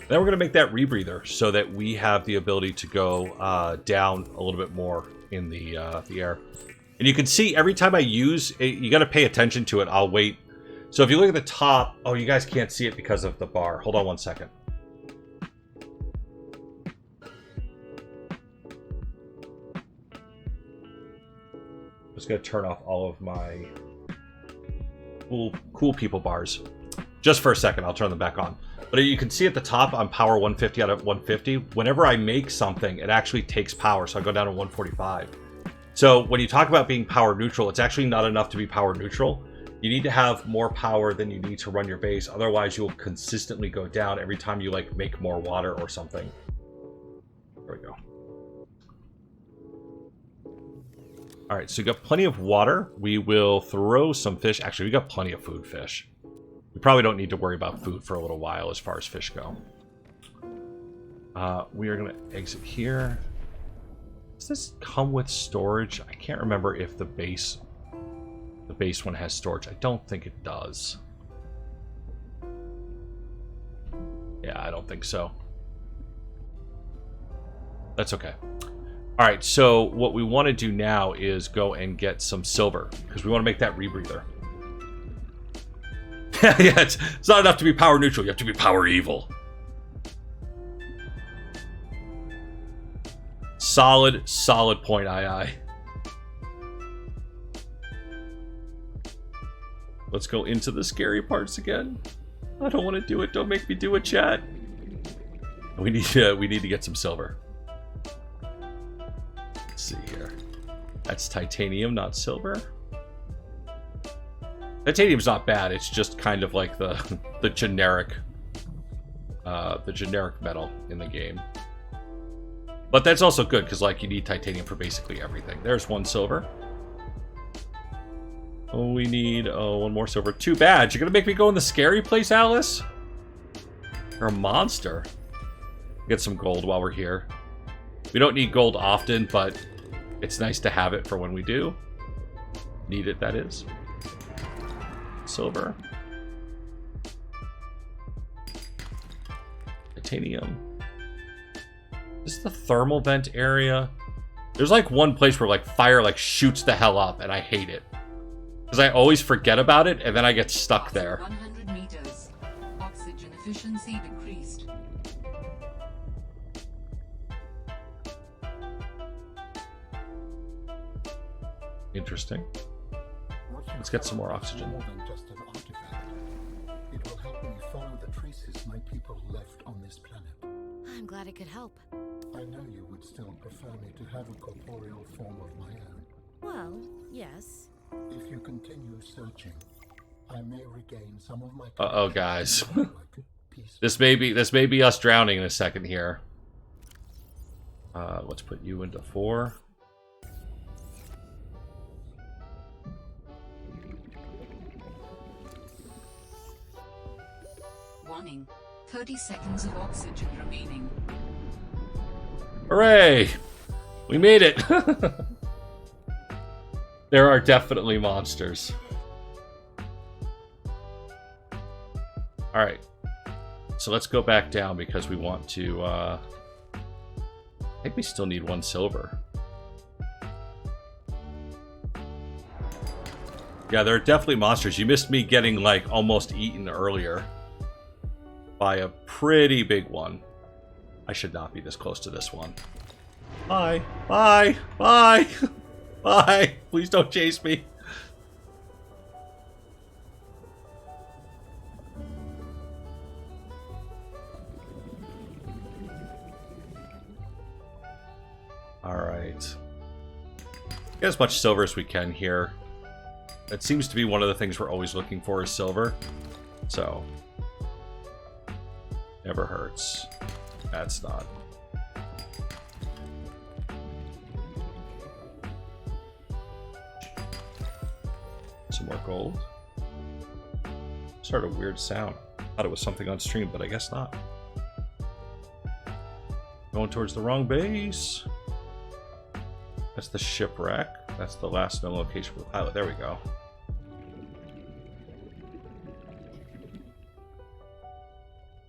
Then we're going to make that rebreather so that we have the ability to go down a little bit more in the air. And you can see every time I use it, you got to pay attention to it. I'll wait. So if you look at the top, oh, you guys can't see it because of the bar. Hold on one second. I'm just going to turn off all of my cool people bars. Just for a second, I'll turn them back on. But you can see at the top, I'm power 150 out of 150. Whenever I make something, it actually takes power. So I go down to 145. So when you talk about being power neutral, it's actually not enough to be power neutral. You need to have more power than you need to run your base. Otherwise, you'll consistently go down every time you like make more water or something. There we go. All right, so we got plenty of water. We will throw some fish. Actually, we got plenty of food fish. We probably don't need to worry about food for a little while as far as fish go. We are going to exit here. Does this come with storage? I can't remember if the base one has storage. I don't think it does. Yeah, I don't think so. That's okay. All right, so what we want to do now is go and get some silver because we want to make that rebreather. Yeah, it's not enough to be power neutral. You have to be power evil. Solid point, aye. Let's go into the scary parts again. I don't want to do it. Don't make me do it, chat. We need to get some silver. Let's see here. That's titanium, not silver. Titanium's not bad. It's just kind of like the generic metal in the game. But that's also good because like you need titanium for basically everything. There's 1 silver. Oh, we need 1 more silver. Too bad. You're gonna make me go in the scary place, Alice? You're a monster. Get some gold while we're here. We don't need gold often, but it's nice to have it for when we do. Need it, that is. Silver. Titanium. This is the thermal vent area. There's like one place where like fire like shoots the hell up and I hate it. Because I always forget about it and then I get stuck there. 100 meters. Oxygen efficiency decreased. Interesting. Let's get some more oxygen. More than just an artifact. It will help me follow the traces my people left I'm glad I could help. I know you would still prefer me to have a corporeal form of my own. Well, yes. If you continue searching, I may regain some of my... Uh-oh, guys. Peace. This may be us drowning in a second here. Let's put you into 4. Warning. 30 seconds of oxygen remaining. Hooray! We made it! There are definitely monsters. Alright. So let's go back down because we want to... I think we still need 1 silver. Yeah, there are definitely monsters. You missed me getting, like, almost eaten earlier by a pretty big one. I should not be this close to this one. Bye. Bye. Bye. Bye. Please don't chase me. Alright. Get as much silver as we can here. That seems to be one of the things we're always looking for is silver. So, never hurts. That's not. Some more gold. Started a weird sound. Thought it was something on stream, but I guess not. Going towards the wrong base. That's the shipwreck. That's the last known location for the pilot. There we go.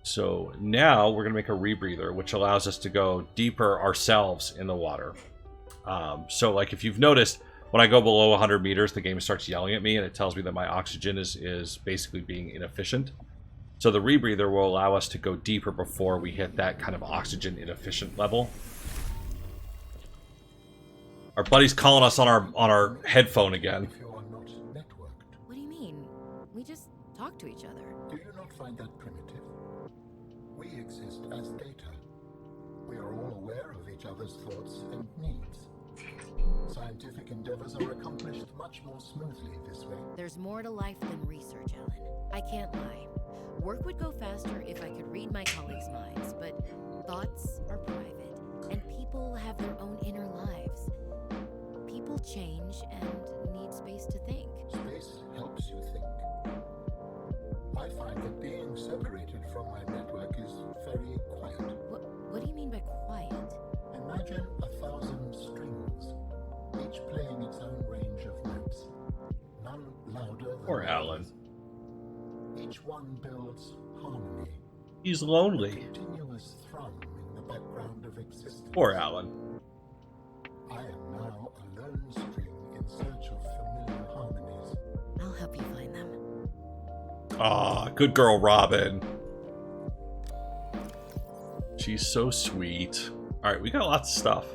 So now we're going to make a rebreather, which allows us to go deeper ourselves in the water. So like if you've noticed, when I go below 100 meters, the game starts yelling at me and it tells me that my oxygen is basically being inefficient. So the rebreather will allow us to go deeper before we hit that kind of oxygen inefficient level. Our buddy's calling us on our headphone again. If you are not networked, What do you mean? We just talk to each other. do you not find that primitive? We exist as data. We are all aware of each other's thoughts and needs. Scientific endeavors are accomplished much more smoothly this way. There's more to life than research, Ellen. I can't lie. Work would go faster if I could read my colleagues' minds, but thoughts are private, and people have their own inner lives. People change and need space to think. Space helps you think. I find that being separated from my network is very quiet. What do you mean by quiet? Imagine 1,000 strings, each playing its own range of notes. None louder than Poor others. Alan. Each one builds harmony, He's lonely. continuous thrum in the background of existence. Poor Alan. I am now a lone string in search of familiar harmonies. I'll help you find them. Aw, good girl, Robin. She's so sweet. Alright, we got lots of stuff.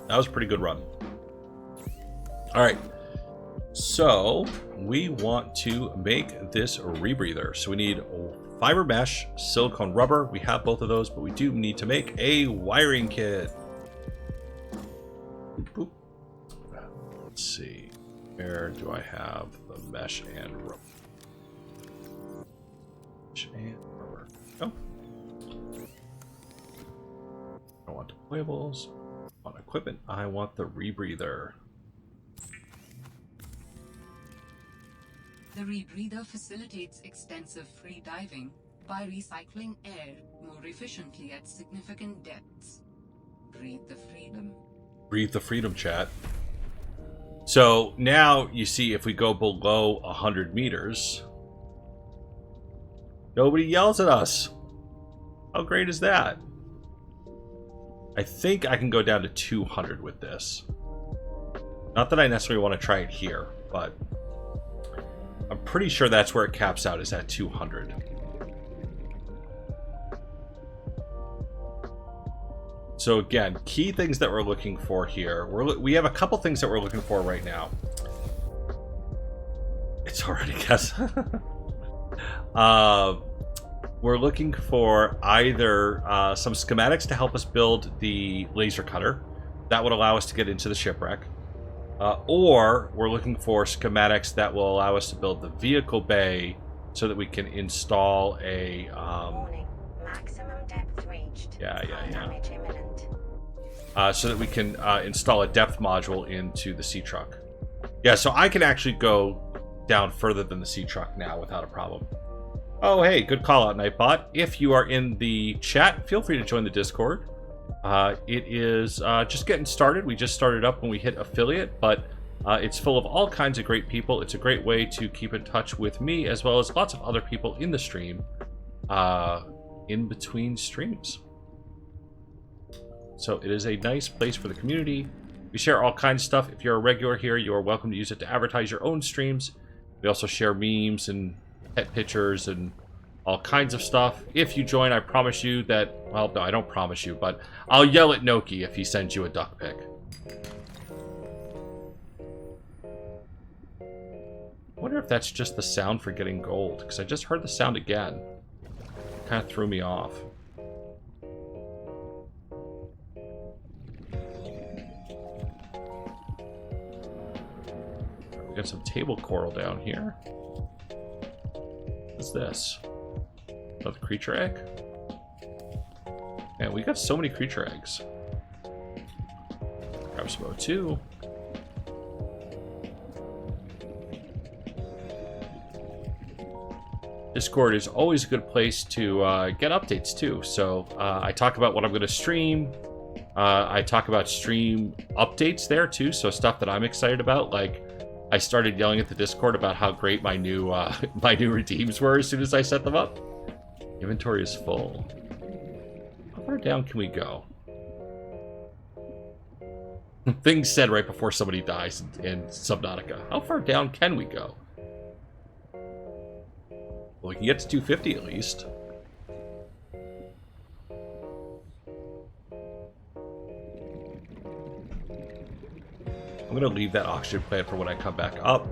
That was a pretty good run. Alright. So, we want to make this rebreather. So we need fiber mesh, silicone rubber. We have both of those, but we do need to make a wiring kit. Boop, boop. Let's see. Where do I have the mesh and rubber? Mesh and rubber. Oh. I want deployables. I want equipment. I want the rebreather. The rebreather facilitates extensive free diving by recycling air more efficiently at significant depths. Breathe the freedom. Breathe the freedom, chat. So now you see if we go below 100 meters, nobody yells at us. How great is that? I think I can go down to 200 with this. Not that I necessarily want to try it here, but I'm pretty sure that's where it caps out, is at 200. So again, key things that we're looking for here. We have a couple things that we're looking for right now. It's already guess. we're looking for either some schematics to help us build the laser cutter. That would allow us to get into the shipwreck. Or we're looking for schematics that will allow us to build the vehicle bay so that we can install a... Warning. Maximum depth reached. High damage imminent. So that we can install a depth module into the sea truck. Yeah, so I can actually go down further than the sea truck now without a problem. Oh, hey, good call out, Nightbot. If you are in the chat, feel free to join the Discord. It is just getting started. We just started up when we hit affiliate, but it's full of all kinds of great people. It's a great way to keep in touch with me as well as lots of other people in the stream in between streams. So it is a nice place for the community. We share all kinds of stuff. If you're a regular here, you are welcome to use it to advertise your own streams. We also share memes and pet pictures and all kinds of stuff. If you join, I promise you that, well, no, I don't promise you, but I'll yell at Noki if he sends you a duck pic. I wonder if that's just the sound for getting gold, because I just heard the sound again. Kind of threw me off. We got some table coral down here. What's this? Another creature egg? Man, we got so many creature eggs. Grab some O2. Discord is always a good place to get updates too. So I talk about what I'm going to stream. I talk about stream updates there too. So stuff that I'm excited about, like I started yelling at the Discord about how great my new redeems were as soon as I set them up. Inventory is full. How far down can we go? Things said right before somebody dies in Subnautica. How far down can we go? Well, we can get to 250 at least. I'm going to leave that oxygen plant for when I come back up.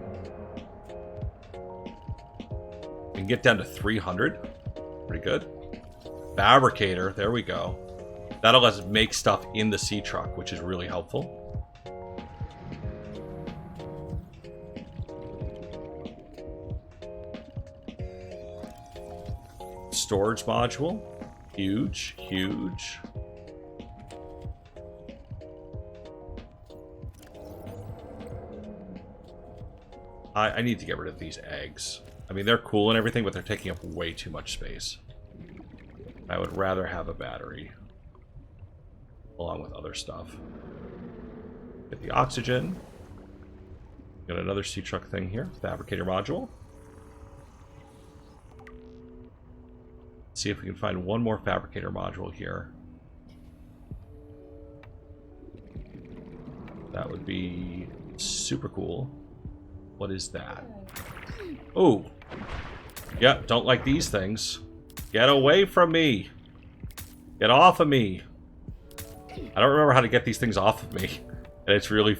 We can get down to 300. Pretty good. Fabricator, there we go. That'll let us make stuff in the sea truck, which is really helpful. Storage module. Huge, huge. I need to get rid of these eggs. I mean, they're cool and everything, but they're taking up way too much space. I would rather have a battery along with other stuff. Get the oxygen. Got another sea truck thing here. Fabricator module. See if we can find one more fabricator module here. That would be super cool. What is that? Oh. Yeah, don't like these things. Get away from me. Get off of me. I don't remember how to get these things off of me. And it's really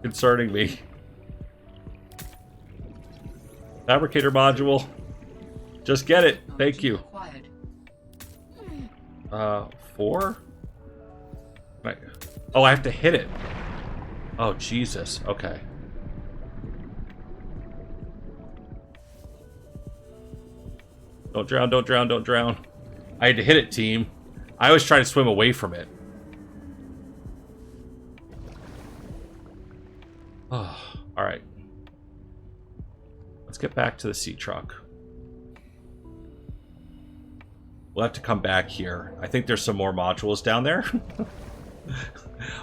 concerning me. Fabricator module. Just get it. Thank you. 4? Oh, I have to hit it. Oh, Jesus. Okay. Don't drown, don't drown, don't drown. I had to hit it, team. I always try to swim away from it. Oh, alright. Let's get back to the sea truck. We'll have to come back here. I think there's some more modules down there.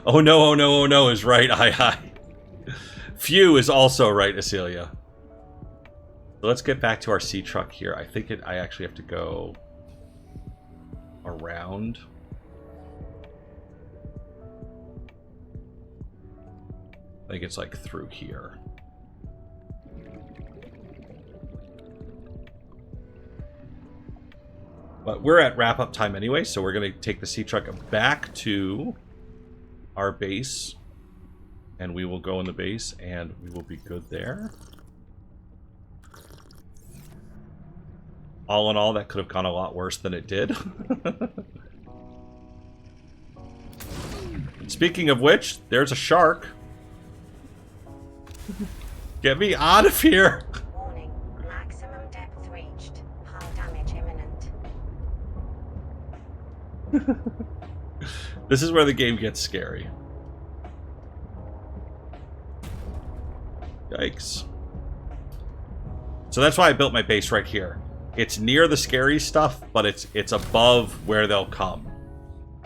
Oh no, oh no, oh no is right. Aye. Few is also right, Acelia. So let's get back to our sea truck here. I think I actually have to go around. I think it's like through here. But we're at wrap-up time anyway, so we're going to take the sea truck back to our base. And we will go in the base, and we will be good there. all in all, that could have gone a lot worse than it did. Speaking of which, there's a shark. Get me out of here! Warning, maximum depth reached. Hull damage imminent. This is where the game gets scary. Yikes. So that's why I built my base right here. It's near the scary stuff, but it's above where they'll come.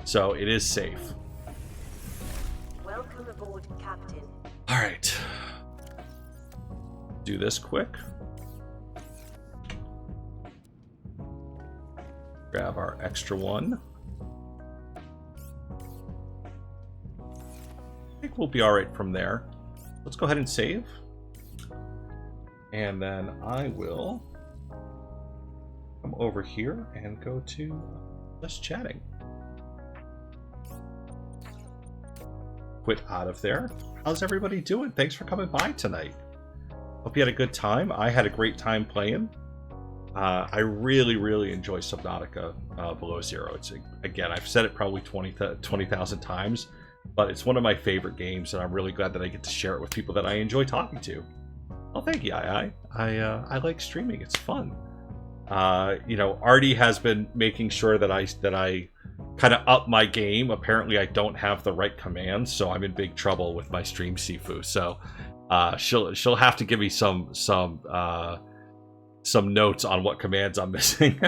So it is safe. Welcome aboard, Captain. Alright. Do this quick. Grab our extra one. I think we'll be alright from there. Let's go ahead and save. And then I will come over here and go to less chatting. Quit out of there. How's everybody doing? Thanks for coming by tonight. Hope you had a good time. I had a great time playing. I really, really enjoy Subnautica Below Zero. It's, again, I've said it probably 20,000 times, but it's one of my favorite games, and I'm really glad that I get to share it with people that I enjoy talking to. Well, thank you, I like streaming. It's fun. You know, Artie has been making sure that I kind of up my game. Apparently, I don't have the right commands, so I'm in big trouble with my stream Sifu. So she'll have to give me some notes on what commands I'm missing.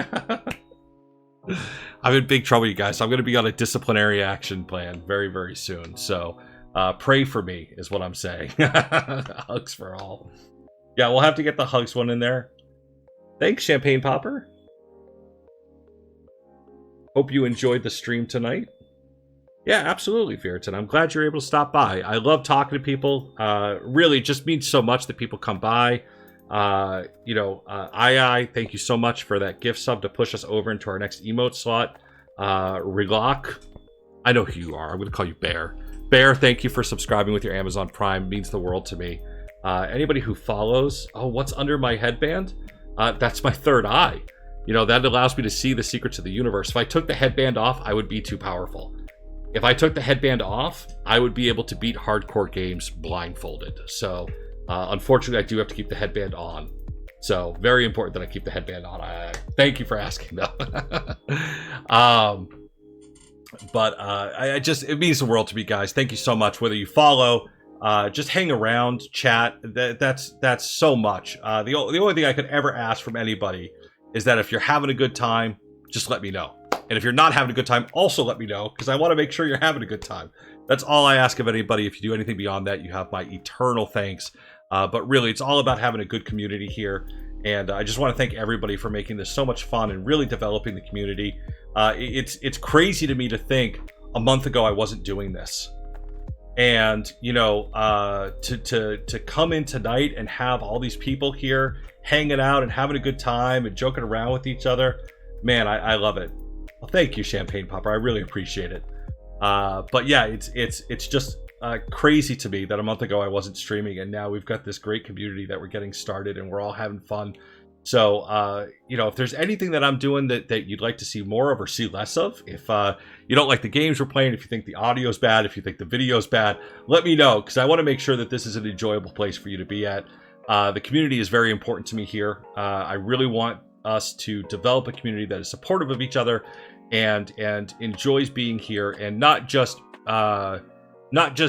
I'm in big trouble, you guys. I'm going to be on a disciplinary action plan very, very soon. So pray for me is what I'm saying. Hugs for all. Yeah, we'll have to get the hugs one in there. Thanks, Champagne Popper. Hope you enjoyed the stream tonight. Yeah, absolutely, Ferriton. I'm glad you're able to stop by. I love talking to people. Really, it just means so much that people come by. You know, thank you so much for that gift sub to push us over into our next emote slot. Relock, I know who you are. I'm going to call you Bear. Bear, thank you for subscribing with your Amazon Prime. It means the world to me. Anybody who follows, oh, what's under my headband? That's my third eye. You know, that allows me to see the secrets of the universe. If I took the headband off, I would be too powerful. If I took the headband off, I would be able to beat hardcore games blindfolded. So, unfortunately, I do have to keep the headband on. So, very important that I keep the headband on. Thank you for asking, though. It means the world to me, guys. Thank you so much. Whether you follow, just hang around, chat. That's so much. The only thing I could ever ask from anybody is that if you're having a good time, just let me know. And if you're not having a good time, also let me know, because I want to make sure you're having a good time. That's all I ask of anybody. If you do anything beyond that, you have my eternal thanks. But really, it's all about having a good community here. And I just want to thank everybody for making this so much fun and really developing the community. It's crazy to me to think a month ago I wasn't doing this. And, you know, to come in tonight and have all these people here hanging out and having a good time and joking around with each other, man, I love it. Well, thank you, Champagne Popper. I really appreciate it. But yeah, it's just crazy to me that a month ago I wasn't streaming, and now we've got this great community that we're getting started and we're all having fun. So, you know, if there's anything that I'm doing that you'd like to see more of or see less of, if you don't like the games we're playing, if you think the audio's bad, if you think the video's bad, let me know, because I want to make sure that this is an enjoyable place for you to be at. The community is very important to me here. I really want us to develop a community that is supportive of each other and enjoys being here, and not just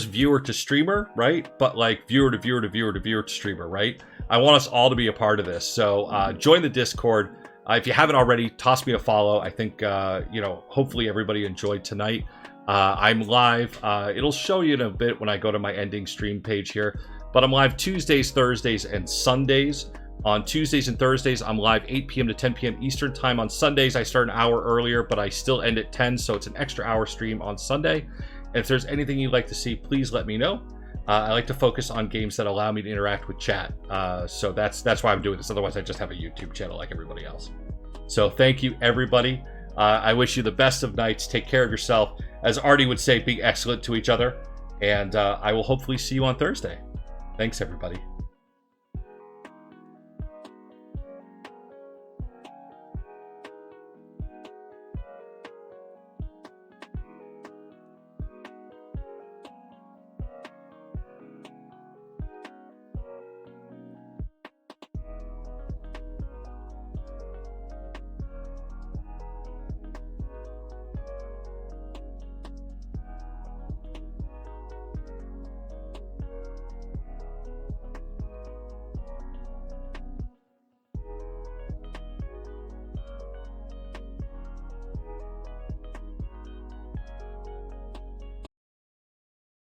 viewer to streamer, right? But like viewer to viewer to viewer to viewer to streamer, right? I want us all to be a part of this. So join the Discord. If you haven't already, toss me a follow. I think, you know, hopefully everybody enjoyed tonight. I'm live. It'll show you in a bit when I go to my ending stream page here. But I'm live Tuesdays, Thursdays, and Sundays. On Tuesdays and Thursdays, I'm live 8 p.m. to 10 p.m. Eastern Time. On Sundays, I start an hour earlier, but I still end at 10, so it's an extra hour stream on Sunday. And if there's anything you'd like to see, please let me know. I like to focus on games that allow me to interact with chat. So that's why I'm doing this. Otherwise, I just have a YouTube channel like everybody else. So thank you, everybody. I wish you the best of nights. Take care of yourself. As Artie would say, be excellent to each other. And I will hopefully see you on Thursday. Thanks, everybody.